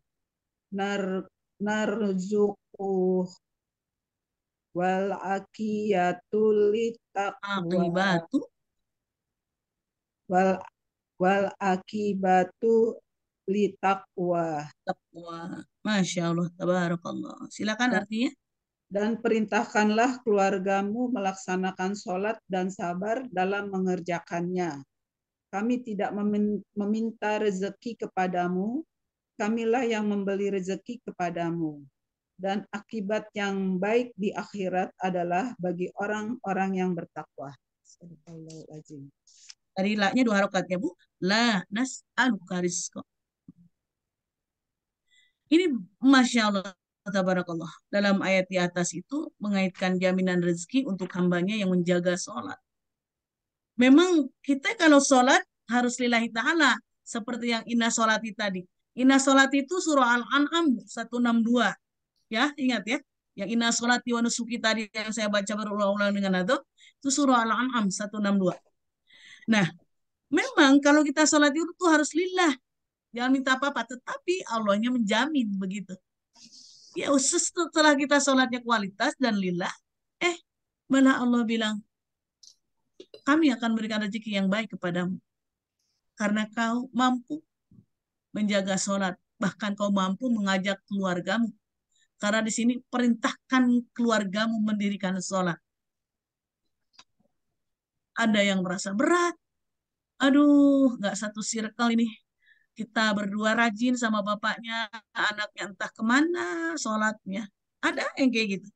narzuquh wal aqiyatul litaqwa Aqibatu wal wal akibatu litaqwa. taqwa. Masya Allah, tabarakallah. Silakan artinya. Dan perintahkanlah keluargamu melaksanakan sholat dan sabar dalam mengerjakannya. Kami tidak meminta rezeki kepadamu, kamilah yang memberi rezeki kepadamu. Dan akibat yang baik di akhirat adalah bagi orang-orang yang bertakwa. Astagfirullahaladzim. Dari la-nya 2 harokat ya Bu. La nas'aluka rizqa. Ini Masya Allah, tabarakallah. Dalam ayat di atas itu mengaitkan jaminan rezeki untuk hambanya yang menjaga sholat. Memang kita kalau sholat harus lillahi ta'ala. Seperti yang inna sholati tadi. Inna sholati itu surah Al-An'am 162. Ya, ingat ya. Yang inna sholati wa nusuki tadi yang saya baca berulang-ulang dengan itu surah Al-An'am 162. Nah, memang kalau kita sholat itu harus lillah. Jangan minta apa-apa. Tetapi Allahnya menjamin begitu. Ya, setelah kita sholatnya kualitas dan lillah, malah Allah bilang, kami akan berikan rezeki yang baik kepadamu. Karena kau mampu menjaga sholat. Bahkan kau mampu mengajak keluargamu. Karena di sini perintahkan keluargamu mendirikan sholat. Ada yang merasa berat. Aduh, nggak satu circle ini. Kita berdua rajin sama bapaknya, anaknya entah kemana sholatnya. Ada yang kayak gitu.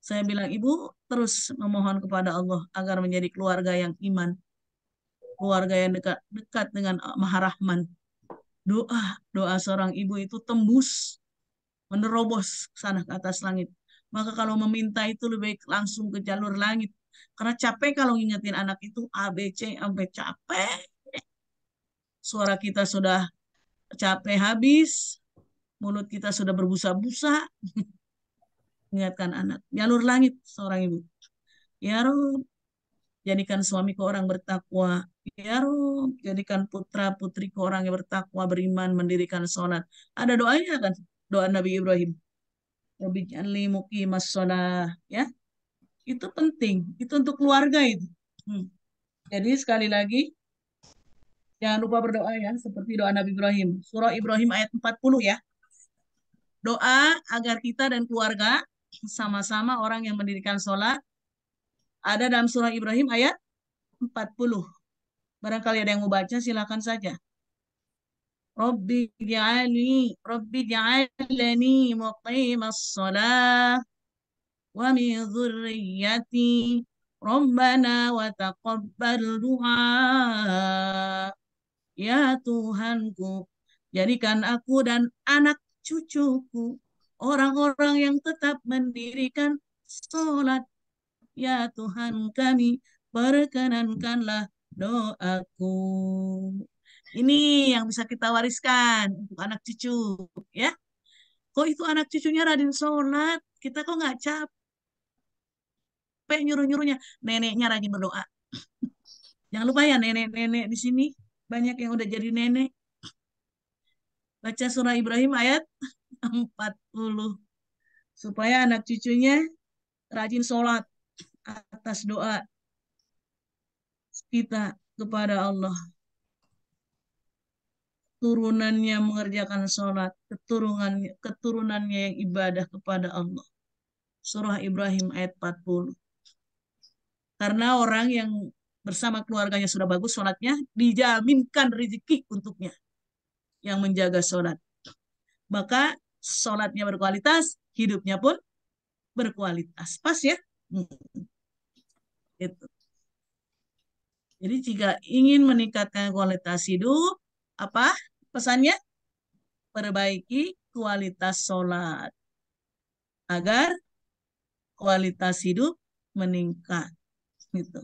Saya bilang, Ibu terus memohon kepada Allah agar menjadi keluarga yang iman. Keluarga yang dekat dengan Maha Rahman. Doa seorang ibu itu tembus, menerobos ke sana ke atas langit. Maka kalau meminta itu lebih baik langsung ke jalur langit. Karena capek kalau ngingetin anak itu A, B, C, sampai capek. Suara kita sudah capek habis, mulut kita sudah berbusa-busa. Ingatkan anak. Jalur langit seorang ibu. Ya Rob, jadikan suamiku orang bertakwa. Ya Rob, jadikan putra putriku orang yang bertakwa, beriman, mendirikan sholat. Ada doanya kan? Doa Nabi Ibrahim. Rabbi ja'alni muqimas sholah. Ya, itu penting. Itu untuk keluarga itu. Jadi sekali lagi, jangan lupa berdoa ya, seperti doa Nabi Ibrahim. Surah Ibrahim ayat 40 ya. Doa agar kita dan keluarga sama-sama orang yang mendirikan sholat. Ada dalam surah Ibrahim ayat 40. Barangkali ada yang mau baca, silakan saja. Rabbi ja'alni muqimas sholah wa min dzurriyyati Rabbana wa taqabbal du'a. Ya Tuhanku, jadikan aku dan anak cucuku orang-orang yang tetap mendirikan sholat. Ya Tuhan kami, perkenankanlah doaku. Ini yang bisa kita wariskan untuk anak cucu, ya. Kok itu anak cucunya rajin sholat, kita kok nggak capek nyuruh-nyuruhnya. Neneknya rajin berdoa. Jangan lupa ya nenek-nenek di sini banyak yang udah jadi nenek. Baca surah Ibrahim ayat 40 supaya anak cucunya rajin sholat atas doa kita kepada Allah. Turunannya mengerjakan sholat, keturunannya yang ibadah kepada Allah. Surah Ibrahim ayat 40. Karena orang yang bersama keluarganya sudah bagus sholatnya, dijaminkan rezeki untuknya yang menjaga sholat. Maka sholatnya berkualitas, hidupnya pun berkualitas. Pas ya? Itu. Jadi jika ingin meningkatkan kualitas hidup, apa pesannya? Perbaiki kualitas sholat agar kualitas hidup meningkat. Gitu.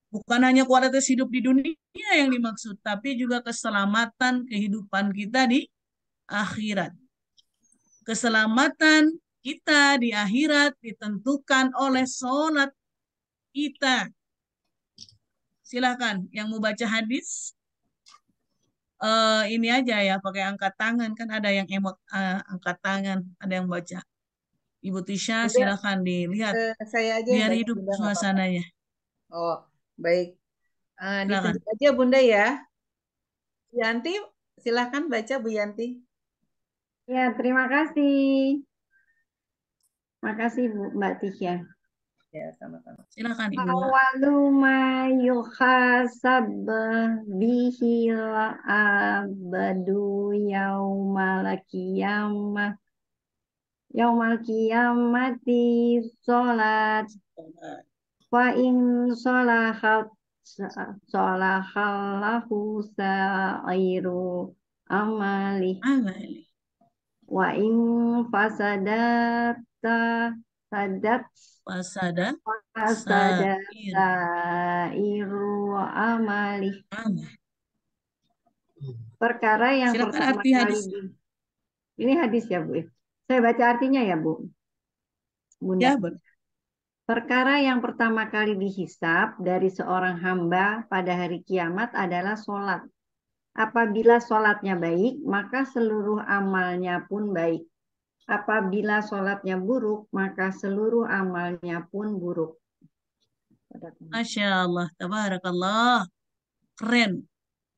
Bukan hanya kualitas hidup di dunia yang dimaksud, tapi juga keselamatan kehidupan kita di akhirat. Keselamatan kita di akhirat ditentukan oleh sholat kita. Silakan yang mau baca hadis, ini aja ya, pakai angkat tangan, kan ada yang emot angkat tangan, ada yang baca. Ibu Tisha, Bunda, silakan dilihat saya aja yang biar baca, hidup Bunda, nggak apa-apa. suasananya. Oh, baik. Silakan. Ditunjuk aja Bunda ya. Bu Yanti, silahkan baca Bu Yanti. Ya, terima kasih. Makasih Bu Mbak Tisha. Ya, sama-sama. Silakan Ibu. Awalu ma yuhasab bihi abadu yaumal qiyamati sholat wa in sholahallahu sa'iru amali Amali. wa in fasadat Wasada sair sairu amali. Perkara yang Silakan pertama arti kali hadis. ini hadis ya Bu. Saya baca artinya ya Bu. Bunda. Ya, boleh. Perkara yang pertama kali dihisab dari seorang hamba pada hari kiamat adalah sholat. Apabila sholatnya baik, maka seluruh amalnya pun baik. Apabila sholatnya buruk, maka seluruh amalnya pun buruk. Masya Allah, tabarakallah. Keren.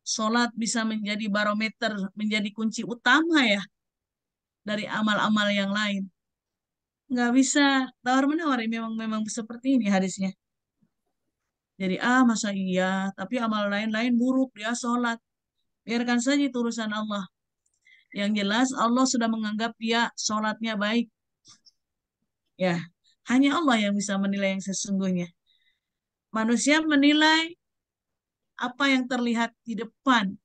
Sholat bisa menjadi barometer, menjadi kunci utama ya dari amal-amal yang lain. Nggak bisa tawar-menawar, memang seperti ini hadisnya. Jadi, masa iya, tapi amal lain-lain buruk, dia sholat. Biarkan saja itu urusan Allah. Yang jelas Allah sudah menganggap dia sholatnya baik. Ya, hanya Allah yang bisa menilai yang sesungguhnya. Manusia menilai apa yang terlihat di depan,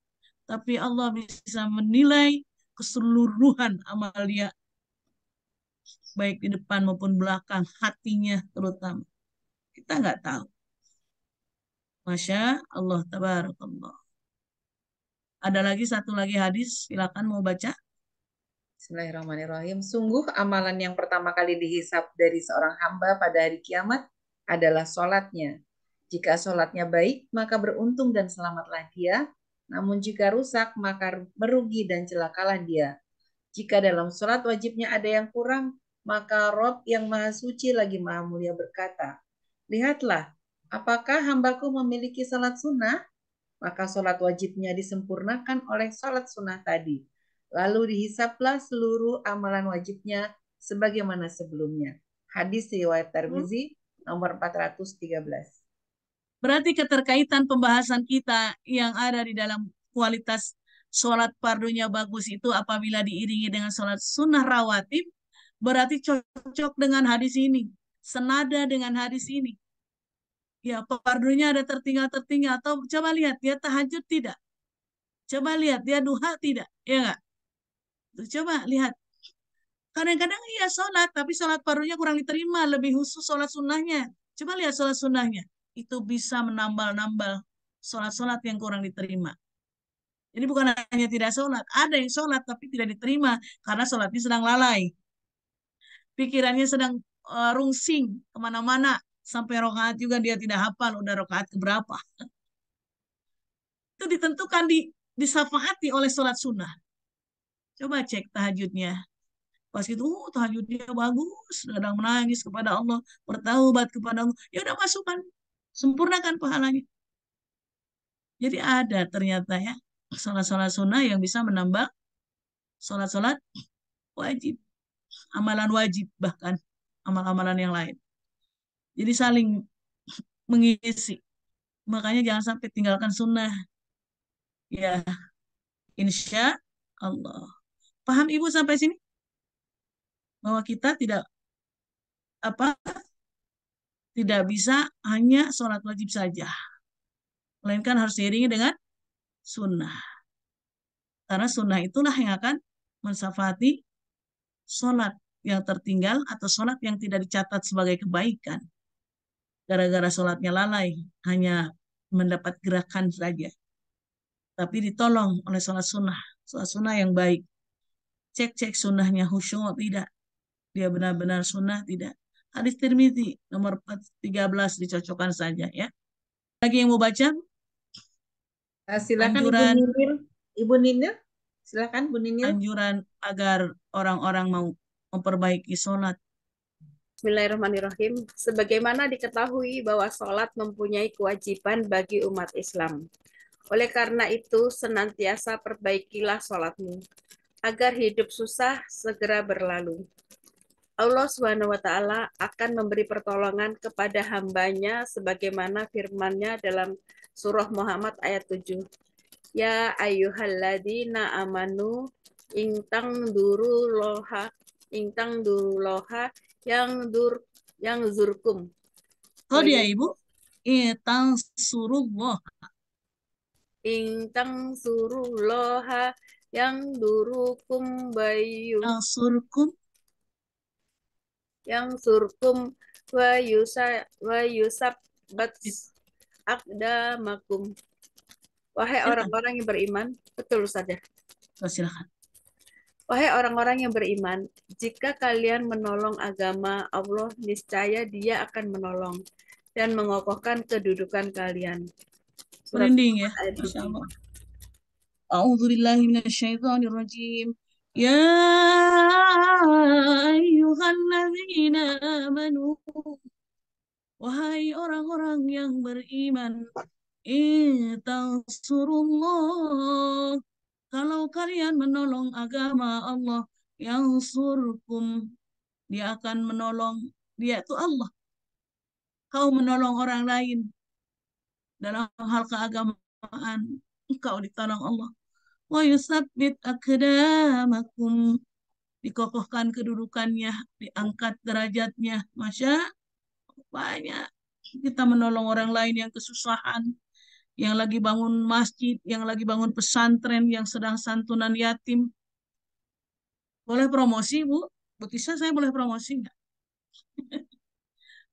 tapi Allah bisa menilai keseluruhan amal dia. baik di depan maupun belakang, hatinya terutama. Kita nggak tahu. Masya Allah, tabarakallah. Ada lagi satu lagi hadis, silakan mau baca. Bismillahirrahmanirrahim. Sungguh amalan yang pertama kali dihisap dari seorang hamba pada hari kiamat adalah sholatnya. Jika sholatnya baik, maka beruntung dan selamatlah dia. Namun jika rusak, maka merugi dan celakalah dia. Jika dalam sholat wajibnya ada yang kurang, maka Rob yang Maha Suci lagi Maha Mulia berkata, lihatlah, apakah hambaku memiliki sholat sunnah? Maka sholat wajibnya disempurnakan oleh sholat sunnah tadi. Lalu dihisaplah seluruh amalan wajibnya sebagaimana sebelumnya. Hadis riwayat Tirmizi nomor 413. Berarti keterkaitan pembahasan kita yang ada di dalam kualitas sholat fardunya bagus itu apabila diiringi dengan sholat sunnah rawatib, berarti cocok dengan hadis ini, senada dengan hadis ini. Ya, fardunya ada tertinggal-tertinggal. Atau coba lihat, dia tahajud tidak? Coba lihat, dia duha tidak? Ya nggak? Coba lihat. Kadang-kadang iya sholat, tapi sholat fardunya kurang diterima, lebih khusus sholat sunnahnya. Coba lihat sholat sunnahnya. Itu bisa menambal-nambal sholat-sholat yang kurang diterima. Jadi bukan hanya tidak sholat, ada yang sholat tapi tidak diterima karena sholatnya sedang lalai. Pikirannya sedang rungsing kemana-mana, sampai rokaat juga dia tidak hafal, udah rokaat keberapa. Itu ditentukan disafaati oleh sholat sunnah. Coba cek tahajudnya. Pas itu, tahajudnya bagus, sedang menangis kepada Allah, bertaubat kepada Allah. Ya udah masukkan, sempurnakan pahalanya. Jadi ada ternyata ya, sholat-sholat sunnah yang bisa menambah sholat-sholat wajib. Amalan wajib bahkan, amal-amalan yang lain. Jadi saling mengisi. Makanya jangan sampai tinggalkan sunnah. Ya, insya Allah. Paham Ibu sampai sini? Bahwa kita tidak bisa hanya sholat wajib saja. Melainkan harus diiringi dengan sunnah. Karena sunnah itulah yang akan mensyafaati sholat yang tertinggal atau sholat yang tidak dicatat sebagai kebaikan. Gara-gara sholatnya lalai, hanya mendapat gerakan saja. Tapi ditolong oleh sholat sunnah yang baik. Cek sunnahnya khusyuk tidak. Dia benar-benar sunnah tidak. Hadis Tirmizi nomor 13 dicocokkan saja ya. Lagi yang mau baca? Silakan Anjuran, Ibu Ninil. Silakan Bu Ninil. anjuran agar orang-orang mau memperbaiki sholat. Bismillahirrahmanirrahim. Sebagaimana diketahui bahwa sholat mempunyai kewajiban bagi umat Islam. Oleh karena itu, senantiasa perbaikilah sholatmu, agar hidup susah segera berlalu. Allah SWT akan memberi pertolongan kepada hambanya sebagaimana firman-Nya dalam surah Muhammad ayat 7. Ya ayyuhalladzina amanu ingtang duru loha yang zurkum. Oh dia Ibu, itang surullah. Ingtang suruh loha yang durukum bayu. Yang surkum. Yang surkum wa yusab bat akdamakum. Wahai orang-orang yang beriman, betul saja. Silakan. Wahai orang-orang yang beriman, jika kalian menolong agama Allah, niscaya Dia akan menolong dan mengokohkan kedudukan kalian. Merinding ya, Masya Allah. A'udzubillahi minasyaitonirrajim. Ya ayyuhalladzina amanu. Wahai orang-orang yang beriman, tansurullah. Kalau kalian menolong agama Allah, yang surkum, dia akan menolong, dia itu Allah. Kau menolong orang lain dalam hal keagamaan, engkau ditolong Allah. Wa yusabbit aqdamakum, dikokohkan kedudukannya, diangkat derajatnya. Masya banyak kita menolong orang lain yang kesusahan, yang lagi bangun masjid, yang lagi bangun pesantren, yang sedang santunan yatim. Boleh promosi, Bu? Bu Tisa, saya boleh promosi nggak?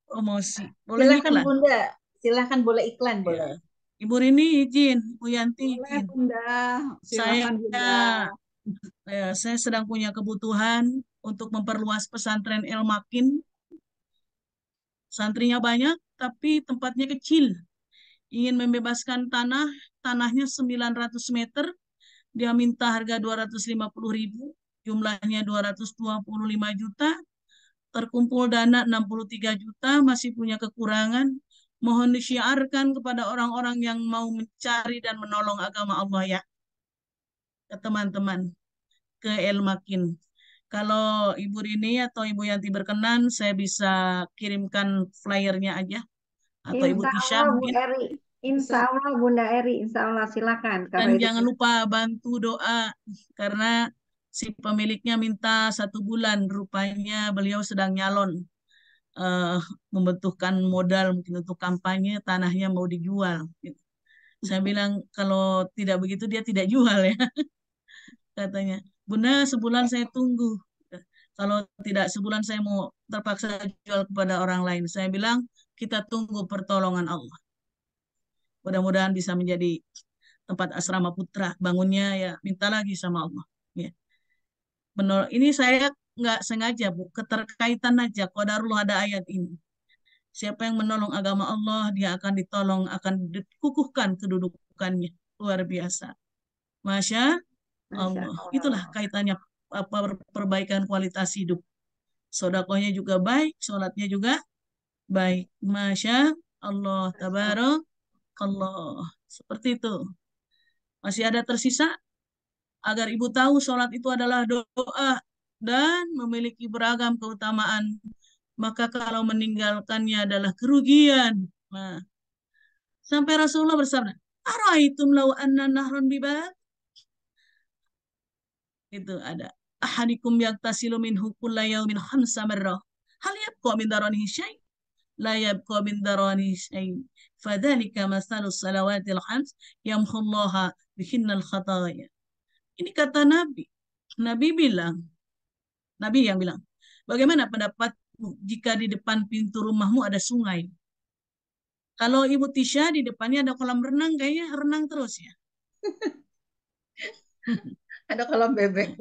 Promosi, boleh Silahkan iklan. Bunda, silahkan boleh iklan Ya. boleh. Ibu Rini izin, Bu Yanti Boleh izin. Bunda, Saya silakan Bunda. saya sedang punya kebutuhan untuk memperluas pesantren El Makin. Santrinya banyak, tapi tempatnya kecil. Ingin membebaskan tanahnya 900 meter, dia minta harga 250.000, jumlahnya 225 juta, terkumpul dana 63 juta, masih punya kekurangan. Mohon disiarkan kepada orang-orang yang mau mencari dan menolong agama Allah ya, ke teman-teman, ke El Makin. Kalau Ibu Rini atau Ibu Yanti berkenan, saya bisa kirimkan flyernya aja. Atau Ibu Insya Tisha Allah Bu mungkin. Eri, Insya Allah Bunda Eri, Insya Allah silakan. Kalau Dan itu jangan lupa bantu doa, karena si pemiliknya minta 1 bulan. Rupanya beliau sedang nyalon, eh, membutuhkan modal mungkin untuk kampanye, tanahnya mau dijual. Gitu. Saya bilang kalau tidak begitu dia tidak jual ya, katanya. Bunda, sebulan saya tunggu. Kalau tidak sebulan saya mau terpaksa jual kepada orang lain. Saya bilang kita tunggu pertolongan Allah. Mudah-mudahan bisa menjadi tempat asrama putra. Bangunnya ya minta lagi sama Allah. Ya. Ini saya nggak sengaja Bu, keterkaitan aja. Qadarullah ada ayat ini. Siapa yang menolong agama Allah, dia akan ditolong, akan dikukuhkan kedudukannya. Luar biasa. Masya Masya Allah. Itulah Allah. kaitannya apa perbaikan kualitas hidup. Sodakohnya juga baik, sholatnya juga baik. Masya Allah. Masya Allah. Tabarakallah. Seperti itu. Masih ada tersisa? Agar ibu tahu sholat itu adalah doa dan memiliki beragam keutamaan. Maka kalau meninggalkannya adalah kerugian. Nah, sampai Rasulullah bersabda, "Ara'aitum law anna nahran bibab?" Itu ada. "Ahadikum yaktasilu minhu kulla yawmin khamsa marrah. Hal yabqa min daranihi syai'? La yabqa min daranihi syai'. Fadzalika mathalus salawatil khams yamkhullaha bihinnal khataya." Ini kata Nabi. Nabi bilang, Nabi yang bilang, bagaimana pendapatmu jika di depan pintu rumahmu ada sungai? Kalau Ibu Tisha di depannya ada kolam renang, kayaknya renang terus ya. Ada kolam bebek.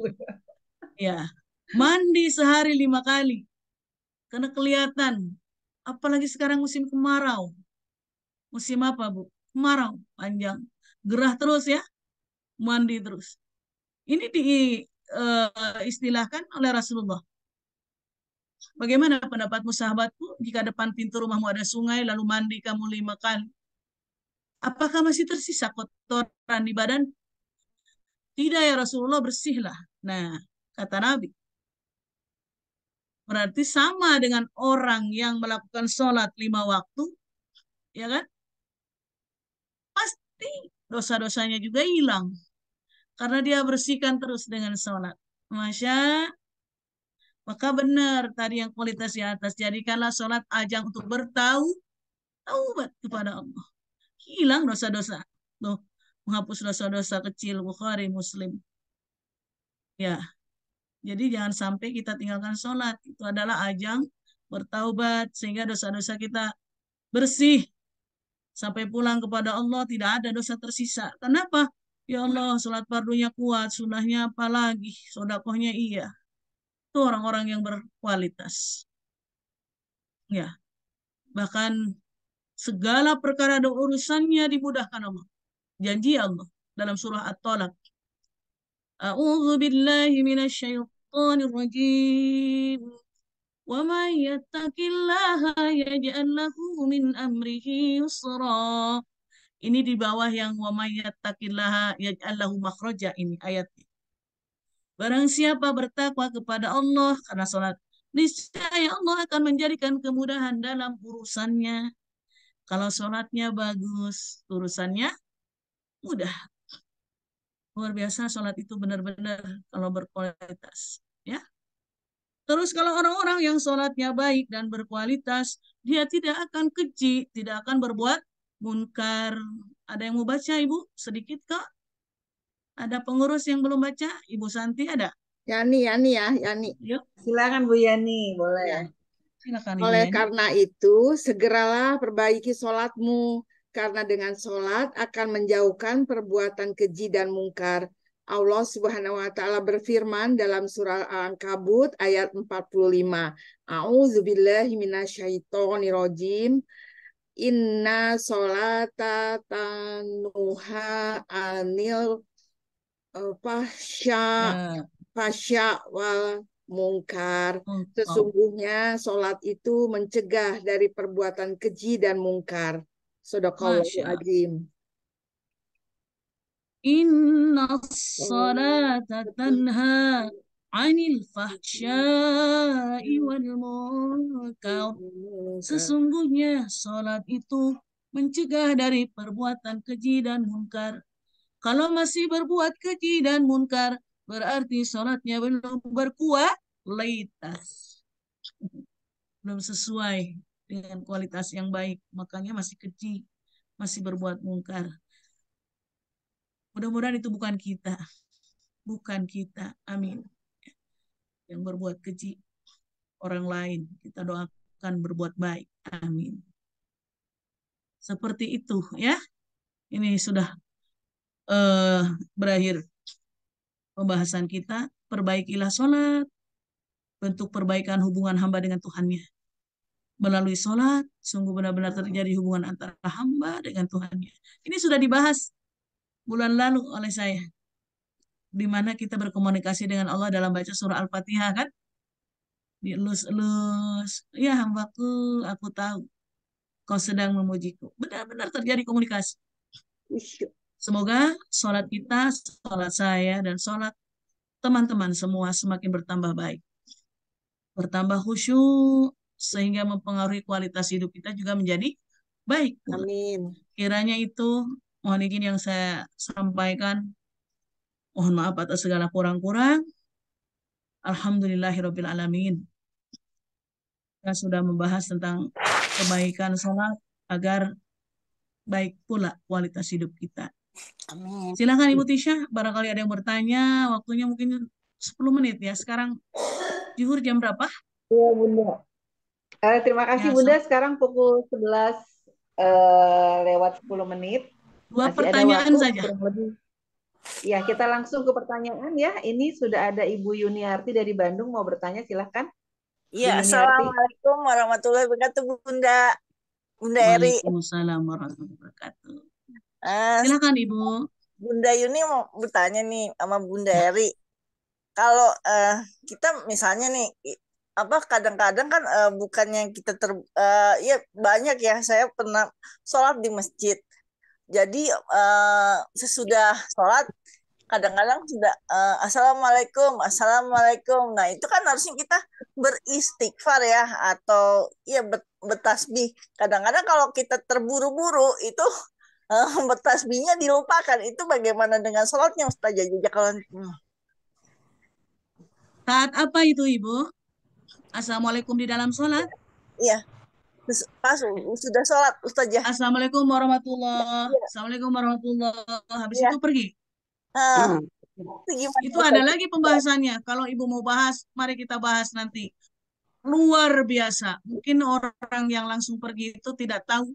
Ya, mandi sehari 5 kali. Karena kelihatan. Apalagi sekarang musim kemarau. Musim apa, Bu? Kemarau panjang. Gerah terus ya, mandi terus. Ini diistilahkan oleh Rasulullah. Bagaimana pendapatmu sahabatku jika depan pintu rumahmu ada sungai lalu mandi kamu 5 kali? Apakah masih tersisa kotoran di badan? Tidak ya Rasulullah, bersihlah. Nah, kata Nabi. Berarti sama dengan orang yang melakukan sholat 5 waktu, ya kan? Pasti dosa-dosanya juga hilang. Karena dia bersihkan terus dengan sholat. Masya, maka benar tadi yang kualitas di atas. Jadikanlah sholat ajang untuk taubat kepada Allah. Hilang dosa-dosa. Tuh, menghapus dosa-dosa kecil. Bukhari, Muslim. Ya, jadi jangan sampai kita tinggalkan sholat. Itu adalah ajang bertaubat sehingga dosa-dosa kita bersih. Sampai pulang kepada Allah tidak ada dosa tersisa. Kenapa? Ya Allah, sholat fardunya kuat, sunnahnya apalagi, sodakohnya iya. Itu orang-orang yang berkualitas. Ya, bahkan segala perkara dan urusannya dimudahkan Allah. Janji Allah dalam surah At-Talaq. A'udzu billahi minasyaitonir rajim. Wa may yattaqillaha yaj'al lahu min amrihi yusra. Ini di bawah yang wa may yattaqillaha yaj'al lahu makhraja, ini ayatnya. Barang siapa bertakwa kepada Allah karena salat, niscaya Allah akan menjadikan kemudahan dalam urusannya. Kalau salatnya bagus, urusannya mudah. Luar biasa salat itu benar-benar kalau berkualitas, ya. Terus kalau orang-orang yang sholatnya baik dan berkualitas, dia tidak akan keji, tidak akan berbuat munkar. Ada yang mau baca, Ibu? Sedikit kok? Ada pengurus yang belum baca? Ibu Santi ada? Yani ya, Yani. Yuk, Silakan Bu Yani, boleh. Ya. silakan Ibu Oleh Yani. karena itu, segeralah perbaiki sholatmu, karena dengan sholat akan menjauhkan perbuatan keji dan mungkar. Allah Subhanahu wa taala berfirman dalam surah Al-Ankabut ayat 45. A'udzubillahi minasyaitonirrajim. Inna sholata tanuha anil Ya, fasya wal mungkar. oh, Sesungguhnya sholat itu mencegah dari perbuatan keji dan mungkar. Sadaqallahu Masya Allah. azim. Inna salata tanha anil fahsyai wal munkar. Sesungguhnya salat itu mencegah dari perbuatan keji dan munkar. Kalau masih berbuat keji dan munkar, berarti salatnya belum berkualitas. Belum sesuai dengan kualitas yang baik. Makanya masih keji, masih berbuat munkar. Mudah-mudahan itu bukan kita. Bukan kita. Amin. Yang berbuat keji orang lain. Kita doakan berbuat baik. Amin. Seperti itu ya. Ini sudah berakhir pembahasan kita. Perbaikilah sholat. Bentuk perbaikan hubungan hamba dengan Tuhannya. Melalui sholat, sungguh benar-benar terjadi hubungan antara hamba dengan Tuhannya. Ini sudah dibahas bulan lalu oleh saya. Di mana kita berkomunikasi dengan Allah dalam baca surah Al-Fatihah kan? Dielus-elus. Ya hambaku, aku tahu kau sedang memujiku. Benar-benar terjadi komunikasi. Semoga sholat kita, sholat saya, dan sholat teman-teman semua semakin bertambah baik. Bertambah khusyuk, sehingga mempengaruhi kualitas hidup kita juga menjadi baik. Amin. Kiranya itu, mohon izin yang saya sampaikan. Mohon maaf atas segala kurang-kurang. Alhamdulillahirrabbilalamin. Kita sudah membahas tentang kebaikan sholat agar baik pula kualitas hidup kita. Amin. Silakan Ibu Tisha, barangkali ada yang bertanya, waktunya mungkin 10 menit ya. Sekarang zuhur jam berapa? Iya, Bunda. Terima kasih, Ya, Bunda. Sekarang pukul 11 lewat 10 menit. 2 Masih ada pertanyaan waktu saja. kurang lebih. Ya, kita langsung ke pertanyaan ya. Ini sudah ada Ibu Yuniarti dari Bandung mau bertanya, silahkan. Ya, Bu Yuniarti. Assalamualaikum warahmatullahi wabarakatuh, Bunda. Bunda Eri. Waalaikumsalam warahmatullahi wabarakatuh. Eh, Silakan Ibu. Bunda Yuni mau bertanya nih sama Bunda Eri. Kalau kita misalnya nih, apa kadang-kadang kan bukannya kita ya banyak ya, saya pernah sholat di masjid. Jadi sesudah sholat kadang-kadang sudah assalamualaikum. Nah itu kan harusnya kita beristighfar ya, atau ya bertasbih. Kadang-kadang kalau kita terburu-buru itu bertasbihnya dilupakan. Itu bagaimana dengan sholatnya Ustazah Jazakallahu. Saat apa itu Ibu? Assalamualaikum di dalam sholat? Iya, pas sudah sholat Ustazah. Assalamualaikum warahmatullahi wabarakatuh. Assalamualaikum warahmatullahi wabarakatuh. Habis Iya. itu pergi. Itu gimana? Itu ada lagi pembahasannya. Kalau Ibu mau bahas, mari kita bahas nanti. Luar biasa. Mungkin orang yang langsung pergi itu tidak tahu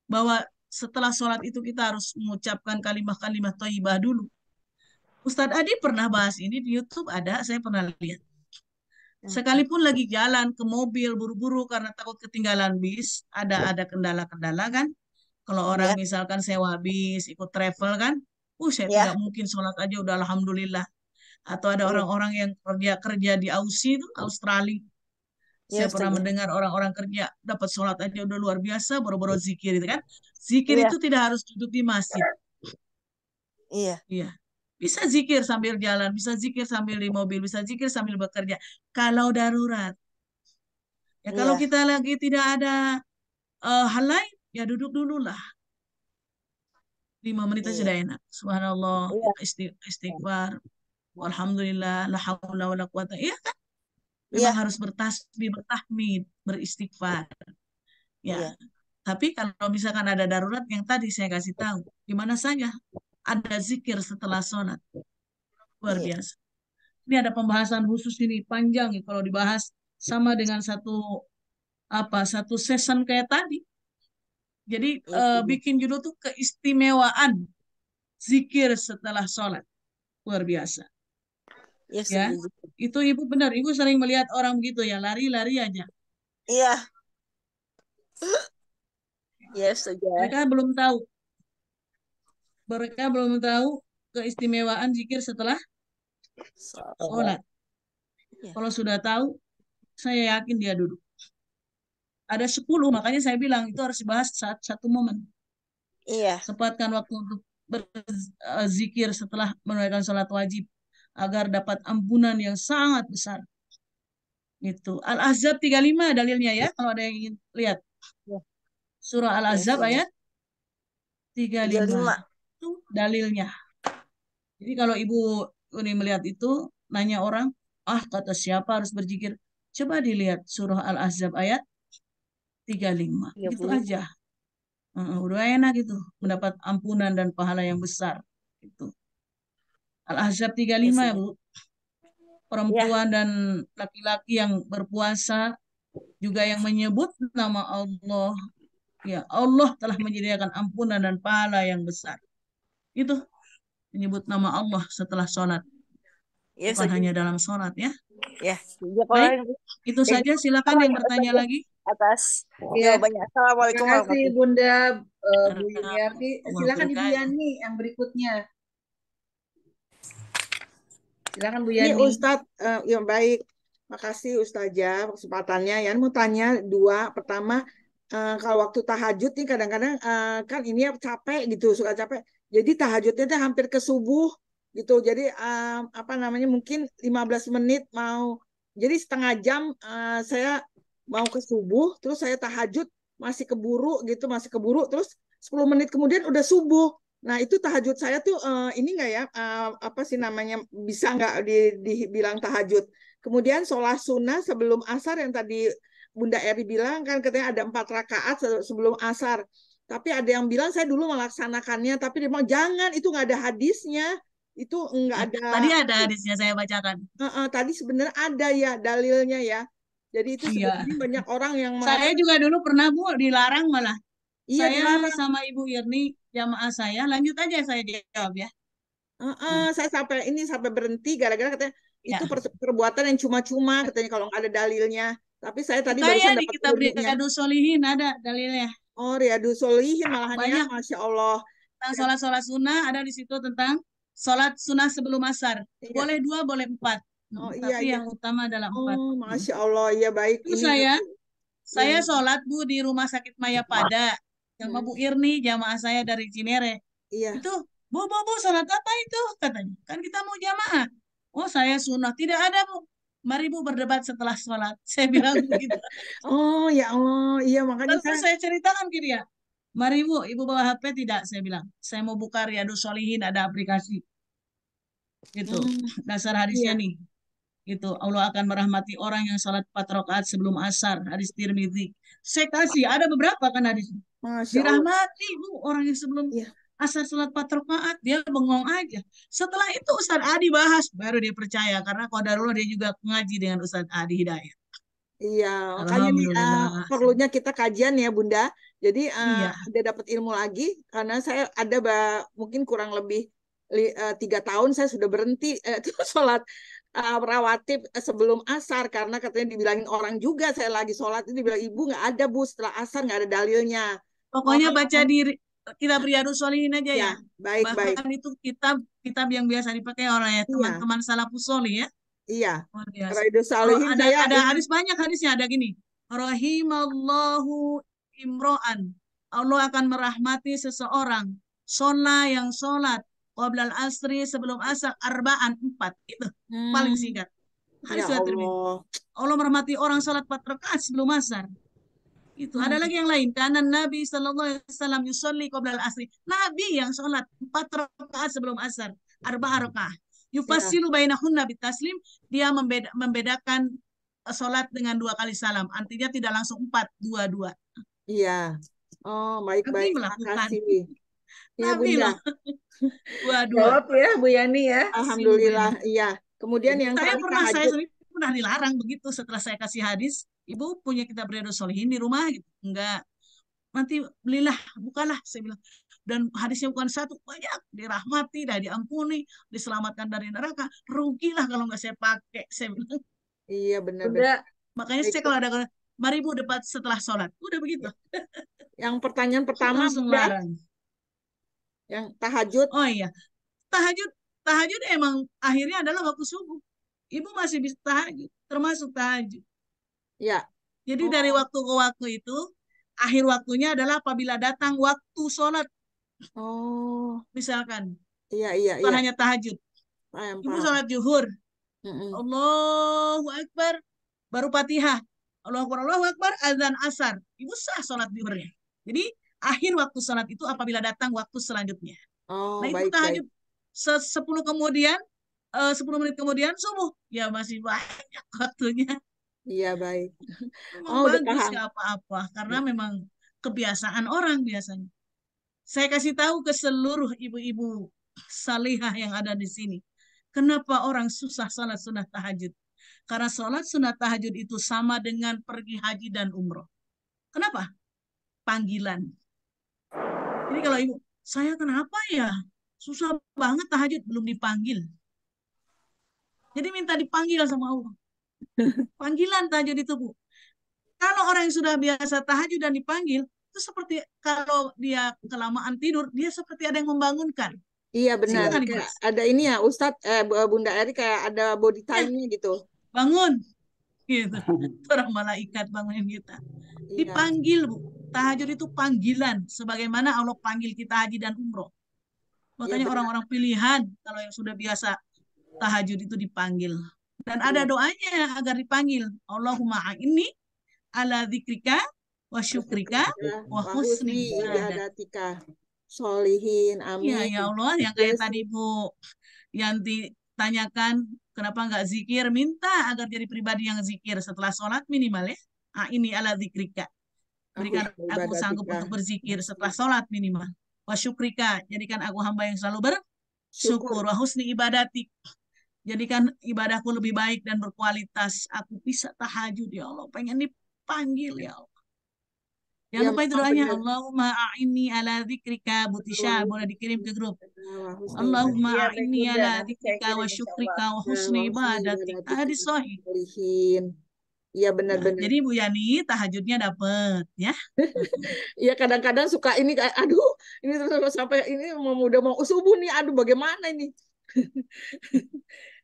bahwa setelah sholat itu kita harus mengucapkan kalimat-kalimat thayyibah dulu. Ustadz Adi pernah bahas ini di YouTube, ada, saya pernah lihat. Sekalipun lagi jalan ke mobil buru-buru karena takut ketinggalan bis, ada kendala-kendala kan. Kalau orang misalkan sewa bis, ikut travel kan, saya tidak mungkin sholat aja udah alhamdulillah. Atau ada orang-orang yang kerja di Aussie itu, Australia. Saya pernah mendengar orang-orang kerja dapat sholat aja udah luar biasa, boro-boro zikir itu kan. Zikir itu tidak harus duduk di masjid. Iya. Bisa zikir sambil jalan, bisa zikir sambil di mobil, bisa zikir sambil bekerja. Kalau darurat. Ya kalau kita lagi tidak ada hal lain, ya duduk dulu lah. 5 menit aja sudah enak. Subhanallah, istighfar. Alhamdulillah, la haula wala quwata. Iya kan? Memang harus bertasbih, bertahmid, beristighfar. Ya. Tapi kalau misalkan ada darurat yang tadi saya kasih tahu, di mana saja ada zikir setelah sholat. Luar biasa. Ini ada pembahasan khusus ini panjang ya kalau dibahas sama dengan satu season kayak tadi. Jadi bikin judul tuh keistimewaan zikir setelah sholat. Luar biasa. Ya, Ya, setuju. itu ibu benar. Ibu sering melihat orang begitu ya, lari-lari aja. Iya, ya setuju. Mereka belum tahu keistimewaan zikir setelah sholat. Ya. Kalau sudah tahu, saya yakin dia duduk. Ada 10, makanya saya bilang itu harus dibahas saat satu momen. Iya. Sempatkan waktu untuk berzikir setelah menunaikan sholat wajib agar dapat ampunan yang sangat besar. Itu Al-Ahzab 35 dalilnya ya, kalau ada yang ingin lihat. Ya. Surah Al-Ahzab ayat 35. 35. Itu dalilnya. Jadi kalau ibu ini melihat itu, nanya orang, kata siapa harus berzikir? Coba dilihat surah Al-Ahzab ayat 35. Itu aja. Udah enak itu, mendapat ampunan dan pahala yang besar. Itu. Al-Ahzab 35 ya, Bu. Perempuan dan laki-laki yang berpuasa juga yang menyebut nama Allah. Ya, Allah telah menyediakan ampunan dan pahala yang besar. Itu menyebut nama Allah setelah sholat. Ya, Bukan hanya dalam sholat ya. Ya. Baik, itu saja. Silakan yang bertanya lagi. Atas Ya. jawabannya. Assalamualaikum Terima kasih Bunda Bu warahmatullahi Yuniarti. Silakan Ibu Yani yang berikutnya. Silakan Bu Ini Yani. Ustadz, yang baik. Makasih Ustazah kesempatannya. Yan mau tanya 2. Pertama, kalau waktu tahajud nih kadang-kadang kan ini ya capek gitu, suka capek. Jadi tahajudnya tuh hampir ke subuh gitu. Jadi mungkin 15 menit mau. Jadi setengah jam saya mau ke subuh, terus saya tahajud masih keburu terus 10 menit kemudian udah subuh. Nah, itu tahajud saya tuh ini nggak ya, bisa nggak dibilang tahajud. Kemudian sholat sunnah sebelum asar yang tadi Bunda Eri bilang kan katanya ada 4 rakaat sebelum asar. Tapi ada yang bilang saya dulu melaksanakannya, tapi dia bilang jangan, itu nggak ada hadisnya. Itu nggak ada. Tadi ada hadisnya saya bacakan. Tadi sebenarnya ada ya dalilnya ya. Jadi itu sebenarnya banyak orang yang saya juga dulu pernah Bu dilarang malah. Iya, saya dilarang. sama Ibu Irni jamaah saya, lanjut aja saya jawab ya. Saya sampai berhenti gara-gara katanya itu perbuatan yang cuma-cuma katanya kalau nggak ada dalilnya. Tapi saya tadi barusan di dapat kitab ilmunya. Riyadus Sholihin ada dalilnya. Oh, Riyadus Sholihin malahan ya, Masya Allah. Tentang sholat sunnah ada di situ tentang sholat sunnah sebelum asar. Iya. Boleh 2, boleh 4. Tapi yang utama adalah 4. Oh, Masya Allah, ya baik. Itu saya sholat Bu di Rumah Sakit Mayapada sama Bu Irni, jamaah saya dari Cinere. Iya. Itu, Bu, sholat apa itu? Katanya. Kan kita mau jamaah. Oh, saya sunnah. Tidak ada, Bu. Mari Bu berdebat setelah sholat. Saya bilang begitu. Oh, ya Allah. Iya, makanya saya ceritakan ke dia. Mari Bu, Ibu bawa HP tidak? Saya bilang. Saya mau buka Riyadus Sholihin, ada aplikasi. Gitu. Dasar hadisnya nih. Itu Allah akan merahmati orang yang sholat 4 rakaat sebelum asar, hadis Tirmidzi. Saya kasih ada beberapa kan hadisnya. Dirahmati Bu orang yang sebelum asar sholat 4 rakaat, dia bengong aja. Setelah itu Ustaz Adi bahas, baru dia percaya karena qadarullah dia juga ngaji dengan Ustaz Adi Hidayat. Iya, makanya nih perlunya kita kajian ya Bunda. Jadi ada dapat ilmu lagi karena saya ada mungkin kurang lebih 3 tahun saya sudah berhenti sholat rawatib sebelum asar karena katanya dibilangin orang juga saya lagi sholat ini bilang Ibu nggak ada Bu setelah asar nggak ada dalilnya. Pokoknya baca di kitab Riyadus Sholihin aja ya. Baik. Bahkan itu kitab yang biasa dipakai oleh teman-teman salafus sholih ya. Iya. Riyadus Sholihin ada hadis banyak hadisnya ada gini. Rahimallahu imro'an. Allah akan merahmati seseorang. Yang sholat qoblal asri sebelum asar arba'an 4 itu paling singkat. Hadis ya Allah merahmati orang sholat 4 rakaat sebelum asar. Itu ada lagi yang lain. Karena Nabi sallallahu alaihi wasallam yusolli qoblal asri. Nabi yang sholat 4 rakaat sebelum asar, 4 rakaat. Yufassilu bainahunna bitaslim, dia membedakan sholat dengan 2 kali salam. Artinya tidak langsung 4, 2. Iya. Oh, baik. Terima kasih. Ya, Nabi Bunda. Jawab ya Bu Yani ya. Alhamdulillah, iya. Kemudian Jadi yang Saya tadi tahajud. sendiri pernah dilarang begitu setelah saya kasih hadis, ibu punya kitab Riyadhus Shalihin di rumah gitu. Enggak, nanti belilah, bukalah, saya bilang. Dan hadisnya bukan satu, banyak, dirahmati, dah diampuni, diselamatkan dari neraka. Rugilah kalau nggak saya pakai, saya bilang. Iya benar-benar. Bunda, Makanya saya kalau ada, mari bu debat setelah sholat, udah begitu. Yang pertanyaan pertama Langsung Bunda, larang. yang tahajud. Oh iya, tahajud emang akhirnya adalah waktu subuh. Ibu masih bisa tahajud, termasuk tahajud. Ya. Jadi dari waktu ke waktu itu, akhir waktunya adalah apabila datang waktu sholat. Oh. Misalkan, Iya. bukan hanya tahajud. Paham. Ibu sholat zuhur, Mm-mm. Allahu Akbar, baru Fatihah. Allahu Akbar, azan asar. Ibu sah sholat zuhurnya. Jadi akhir waktu sholat itu apabila datang waktu selanjutnya. Oh, Nah ibu baik. tahajud 10 menit kemudian subuh. Ya masih banyak waktunya. Iya, baik. Memang Oh, udah bagus paham. gak apa-apa. Karena memang kebiasaan orang biasanya. Saya kasih tahu ke seluruh ibu-ibu salihah yang ada di sini. Kenapa orang susah salat sunat tahajud? Karena salat sunat tahajud itu sama dengan pergi haji dan umroh. Kenapa? Panggilan. Jadi kalau ibu, saya kenapa ya? Susah banget tahajud, belum dipanggil. Jadi minta dipanggil sama Allah. Panggilan tahajud itu, Bu. Kalau orang yang sudah biasa tahajud dan dipanggil, itu seperti kalau dia kelamaan tidur, dia seperti ada yang membangunkan. Iya benar. Silakan Kayak dibahas. ada ini ya, Bunda Eri kayak ada body time-nya gitu. Bangun. Gitu. Orang malaikat bangunin kita. Iya. Dipanggil, Bu. Tahajud itu panggilan. Sebagaimana Allah panggil kita haji dan umroh. Makanya benar. orang-orang pilihan, kalau yang sudah biasa tahajud itu dipanggil. Dan ada doanya agar dipanggil. Allahumma inni ala dzikrika wa syukrika wa husni ibadatika. Solihin, amin. Ya Allah, yang kayak tadi Bu Yanti tanyakan, kenapa nggak zikir? Minta agar jadi pribadi yang zikir setelah sholat minimal ya. Ini ala dzikrika. Berikan aku sanggup untuk berzikir setelah sholat minimal. Wa syukrika, jadikan aku hamba yang selalu bersyukur. Wa husni ibadatik, jadikan ibadahku lebih baik dan berkualitas. Aku bisa tahajud ya Allah. Pengen dipanggil ya Allah. Jangan lupa itu doanya. Allahumma a'inni ala dzikrika. Butisha, boleh dikirim ke grup. Allahumma a'inni ala dzikrika wa syukrika wa husni ibadatik. Hadis sahih. Iya benar-benar. Jadi Bu Yani tahajudnya dapat ya. Iya kadang-kadang suka ini kayak aduh ini terus sampai ini udah mau subuh nih, aduh bagaimana ini.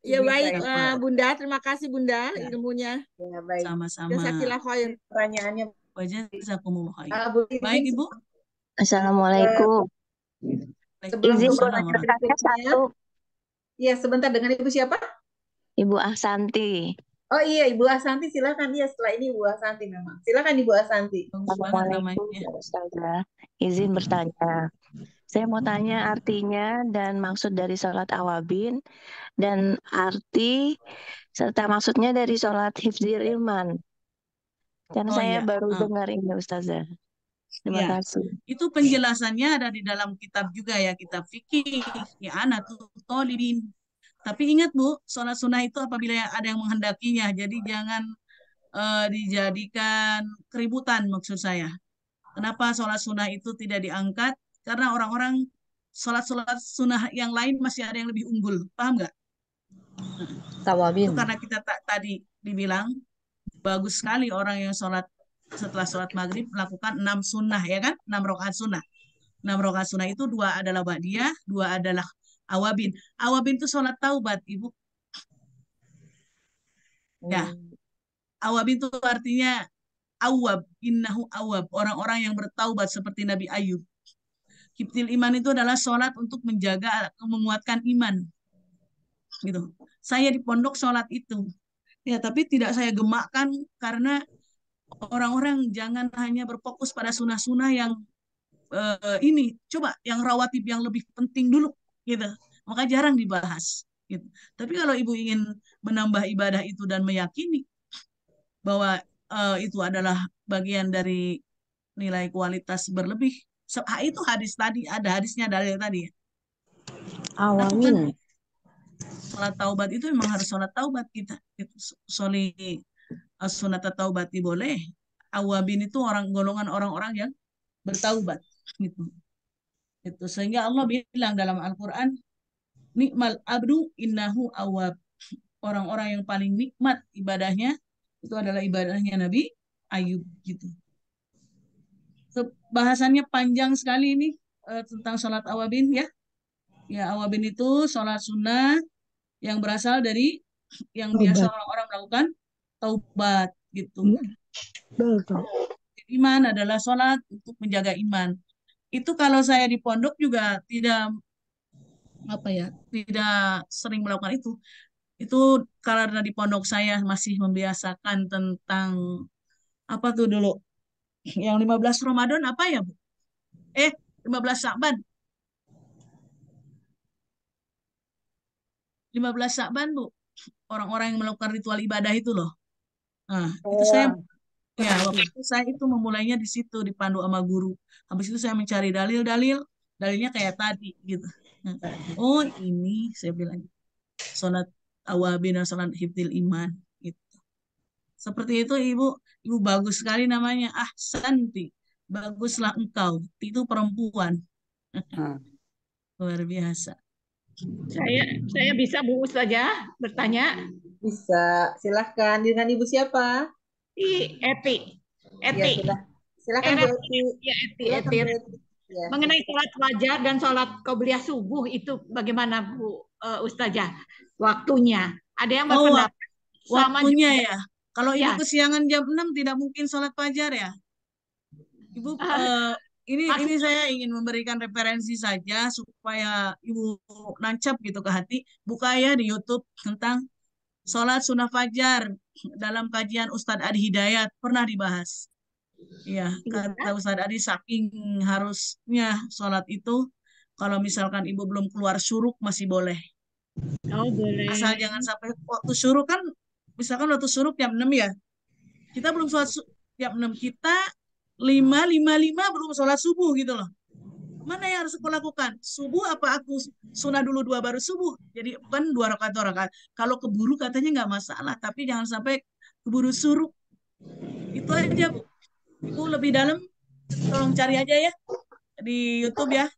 Ya baik Bunda, terima kasih Bunda ilmunya. Ya baik. Sama-sama. Jazakallah khair. Pertanyaannya Jazakumullah khair. baik Ibu. Assalamualaikum. Izin Waalaikumsalam. satu. Iya sebentar, dengan Ibu siapa? Ibu Ahsanti. Oh iya, Ibu Asanti silakan. Iya, setelah ini Ibu Asanti memang. Silakan Ibu Asanti. Assalamualaikum Ustazah. Izin bertanya. Saya mau tanya artinya dan maksud dari sholat awabin dan arti serta maksudnya dari sholat hifdzil ilman. Dan saya baru dengar ini Ustazah. Terima kasih. Itu penjelasannya ada di dalam kitab juga ya, kitab fikih, I'anatul Thalibin. Tapi ingat Bu, sholat sunnah itu apabila ada yang menghendakinya, jadi jangan dijadikan keributan maksud saya. Kenapa sholat sunnah itu tidak diangkat? Karena orang-orang sholat sunnah yang lain masih ada yang lebih unggul, paham nggak? Itu karena kita tadi dibilang bagus sekali orang yang sholat setelah sholat maghrib melakukan 6 sunnah ya kan, 6 rakaat sunnah. 6 rakaat sunnah itu 2 adalah ba'diyah, 2 adalah awabin. Awabin itu sholat taubat, Ibu. Ya. Awabin itu artinya awab, innahu awab, orang-orang yang bertaubat seperti Nabi Ayub. Hifdzil iman itu adalah sholat untuk menjaga, menguatkan iman. Gitu. Saya di pondok sholat itu. Ya, tapi tidak saya gemakkan karena orang-orang jangan hanya berfokus pada sunnah-sunnah yang ini, coba yang rawatib yang lebih penting dulu, gitu. Maka jarang dibahas. Gitu. Tapi kalau Ibu ingin menambah ibadah itu dan meyakini bahwa itu adalah bagian dari nilai kualitas berlebih, itu hadis tadi, ada hadisnya dari tadi ya. Awamin. Sholat taubat itu memang harus sholat taubat kita. Itu soli sunat taubat boleh. Awabin itu golongan orang-orang yang bertaubat gitu. Itu sehingga Allah bilang dalam Al-Qur'an, nikmal abdu innahu awab. Orang-orang yang paling nikmat ibadahnya itu adalah ibadahnya Nabi Ayub gitu. Bahasannya panjang sekali ini tentang sholat awabin ya. Ya, awabin itu sholat sunnah yang berasal dari yang biasa orang-orang melakukan taubat gitu. Iman adalah sholat untuk menjaga iman. Itu kalau saya di pondok juga tidak tidak sering melakukan itu. Itu karena di pondok saya masih membiasakan tentang apa tuh dulu? Yang 15 Ramadan apa ya, Bu? 15 Sya'ban. 15 Sya'ban, Bu. Orang-orang yang melakukan ritual ibadah itu loh. Nah, itu saya waktu itu saya itu memulainya di situ dipandu sama guru. Habis itu saya mencari dalilnya kayak tadi gitu. Nah, oh, ini saya bilang sholat awabin dan sholat hifdzil iman gitu. Seperti itu Ibu bagus sekali namanya. Santi. Baguslah engkau. Itu perempuan. Luar biasa. Saya bisa Bu saja bertanya? Bisa, silahkan. Dengan Ibu siapa? Eti. Ya, silahkan Bu Eti. Ya, Eti. Ya. Mengenai sholat fajar dan sholat qobliyah subuh itu bagaimana Bu Ustazah? Waktunya. Ada yang berpendapat sama waktunya juga. Ya. Kalau Ibu kesiangan jam 6 tidak mungkin sholat fajar ya. Ibu ini saya ingin memberikan referensi saja supaya Ibu nancap gitu ke hati. Buka ya di YouTube tentang sholat sunnah fajar dalam kajian Ustadz Adi Hidayat pernah dibahas. Ya, kata Ustadz Adi saking harusnya sholat itu kalau misalkan Ibu belum keluar syuruk masih boleh. Oh, boleh. Asal jangan sampai waktu syuruk kan, misalkan waktu syuruk jam 6 ya. Kita belum sholat jam 6, kita 5:55 belum sholat subuh gitu loh. Mana yang harus aku lakukan? Subuh apa aku sunnah dulu 2 baru subuh? Jadi kan 2 rakaat. Kalau keburu katanya nggak masalah, tapi jangan sampai keburu syuruk. Itu aja, Bu. Ibu lebih dalam tolong cari aja ya di YouTube ya.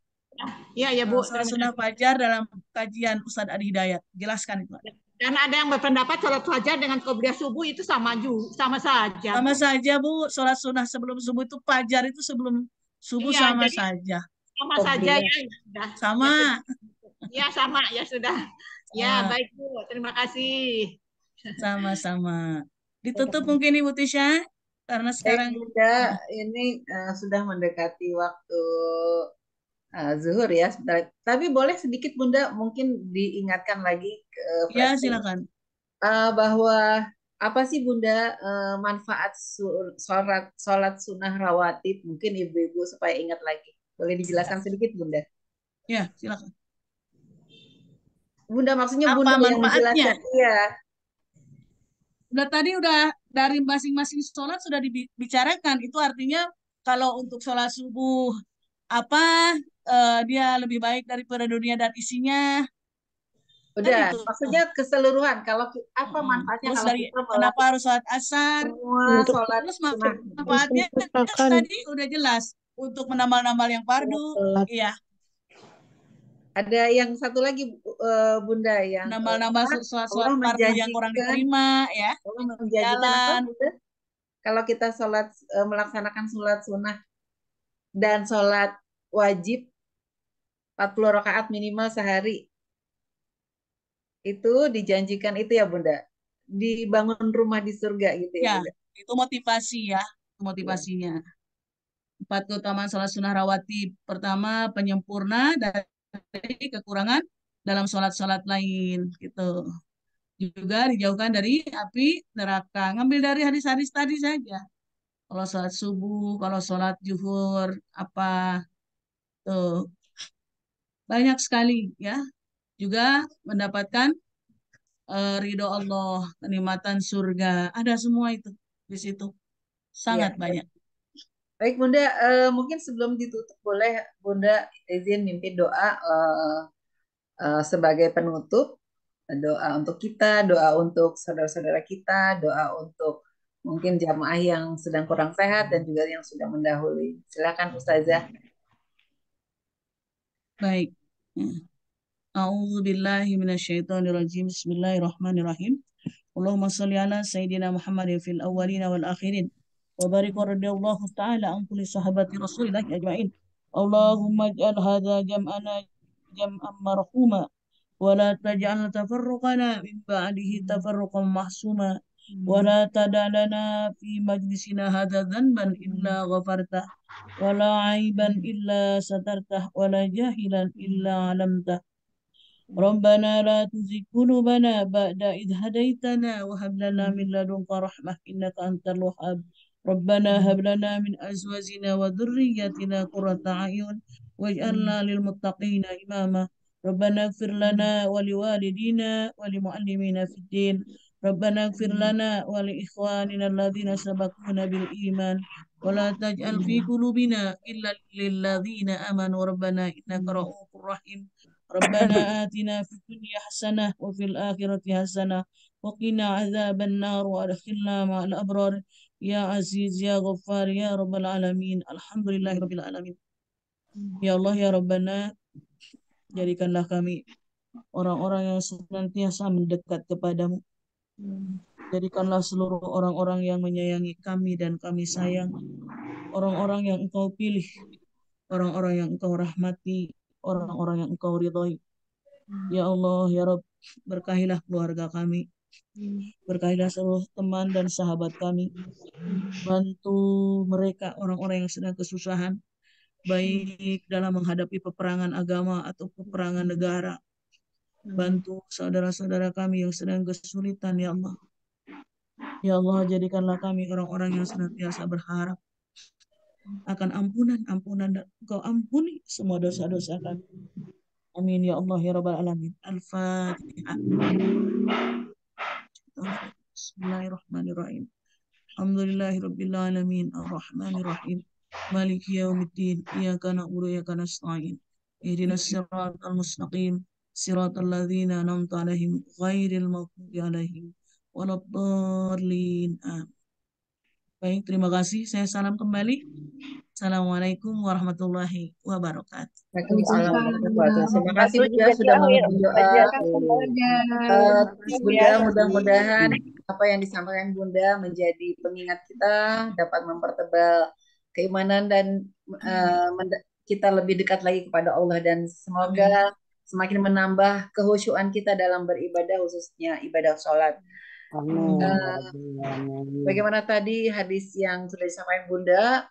Iya Bu. Sholat sunnah fajar dalam kajian Ustadz Adi Hidayat. Jelaskan itu. Karena ada yang berpendapat sholat fajar dengan qobliyah subuh itu sama saja. Sama saja Bu. Sholat sunnah sebelum subuh itu fajar itu sebelum subuh sama saja. Sama saja ya. Sama. Ya sama ya sudah. Ya baik Bu. Terima kasih. Sama-sama. Ditutup mungkin Ibu Tisha karena sekarang Bunda ini sudah mendekati waktu zuhur ya. Tapi boleh sedikit Bunda mungkin diingatkan lagi ya silakan. Bahwa apa sih Bunda manfaat sholat sunnah rawatib mungkin ibu-ibu supaya ingat lagi. Boleh dijelaskan sedikit Bunda? Ya silakan. Bunda maksudnya apa Bunda manfaatnya? Yang iya. Tadi dari masing-masing sholat sudah dibicarakan. Itu artinya kalau untuk sholat subuh dia lebih baik daripada dunia dan isinya. Udah, maksudnya keseluruhan. Kalau apa manfaatnya terus kalau dari kita kenapa harus sholat asar? Terus manfaatnya tadi udah jelas untuk menamal-namal yang fardu. Iya. Ada yang satu lagi Bunda yang namal-namal sholat fardu yang kurang diterima ya. Allah menjanjikan apa Bunda? Kalau kita melaksanakan sholat sunnah dan sholat wajib 40 rakaat minimal sehari. Itu dijanjikan itu ya Bunda. Dibangun rumah di surga gitu ya Bunda. Itu motivasi ya, motivasinya. 4 keutamaan sholat sunnah rawatib. Pertama, penyempurna dari kekurangan dalam sholat-sholat lain gitu. Juga dijauhkan dari api neraka. Ngambil dari hadis-hadis tadi saja. Kalau sholat subuh, kalau sholat zuhur, tuh banyak sekali ya. Juga mendapatkan ridho Allah, kenikmatan surga, ada semua itu di situ. Sangat banyak. Baik Bunda, mungkin sebelum ditutup boleh Bunda izin mimpin doa sebagai penutup. doa untuk kita, doa untuk saudara-saudara kita, doa untuk mungkin jamaah yang sedang kurang sehat dan juga yang sudah mendahului. Silakan Ustazah. Baik. A'udzu billahi minasyaitonir rajim. Bismillahirrahmanirrahim. Allahumma shalli ala sayyidina Muhammadin fil awwalin wal akhirin. Wa barik radhiyallahu ta'ala an kulli sahabati Rasulillah ajma'in. Allahumma ij'al hadza jam'ana jam'an marhuma wa la taj'al tafarruqana min ba'dihi tafarruqan mahsuma wa la tad'alana fi majlisina hadza dhanban illa ghafartah wa la 'aiban illa satartah wa la jahilan illa 'alamtah. ربنا لا تزغ قلوبنا بعد إذ هديتنا وهب لنا من لدنك رحمة إنك أنت الوهاب ربنا هب لنا من أزواجنا وذرياتنا قرة أعين واجعلنا للمتقين إماما ربنا اغفر لنا ولوالدينا ولمعلمينا في الدين ربنا اغفر لنا ولإخواننا الذين سبقونا بالإيمان ولا تجعل في قلوبنا إلا للذين آمنوا ربنا إنك رؤوف رحيم ربنا آتنا في الدنيا حسنة وفي الآخرة حسنة وقنا عذاب النار وأدخلنا مع الأبرار يا عزيز يا غفار يا رب العالمين الحمد لله رب العالمين. Ya Allah ya Rabbana, jadikanlah kami orang-orang yang senantiasa mendekat kepadamu. Jadikanlah seluruh orang-orang yang menyayangi kami dan kami sayang, orang-orang yang Engkau pilih, orang-orang yang Engkau rahmati, orang-orang yang Engkau ridhoi. Ya Allah, ya Rabb, berkahilah keluarga kami, berkahilah seluruh teman dan sahabat kami. Bantu mereka, orang-orang yang sedang kesusahan, baik dalam menghadapi peperangan agama atau peperangan negara. Bantu saudara-saudara kami yang sedang kesulitan, ya Allah. Ya Allah, jadikanlah kami orang-orang yang senantiasa berharap akan ampunan dan Engkau ampuni semua dosa-dosa kami. Amin ya Allah ya Rabbal Alamin. Al-Fatihah. Bismillahirrahmanirrahim. Alhamdulillahi Rabbil Alamin. Ar-Rahmanirrahim. Maliki yaumiddin. Iyyaka na'budu wa iyyaka nasta'in. Ihdinas siratal mustaqim. Siratal ladzina an'amta 'alaihim ghairil maghdubi 'alaihim waladdallin. Amin. Baik, terima kasih. Saya salam kembali. Assalamualaikum warahmatullahi wabarakatuh. Waalaikumsalam warahmatullahi wabarakatuh. Terima kasih Bunda sudah memimpin doa. Bunda, mudah-mudahan apa yang disampaikan Bunda menjadi pengingat kita, dapat mempertebal keimanan dan kita lebih dekat lagi kepada Allah, dan semoga semakin menambah kehusyuan kita dalam beribadah, khususnya ibadah sholat. Bagaimana tadi hadis yang sudah disampaikan Bunda,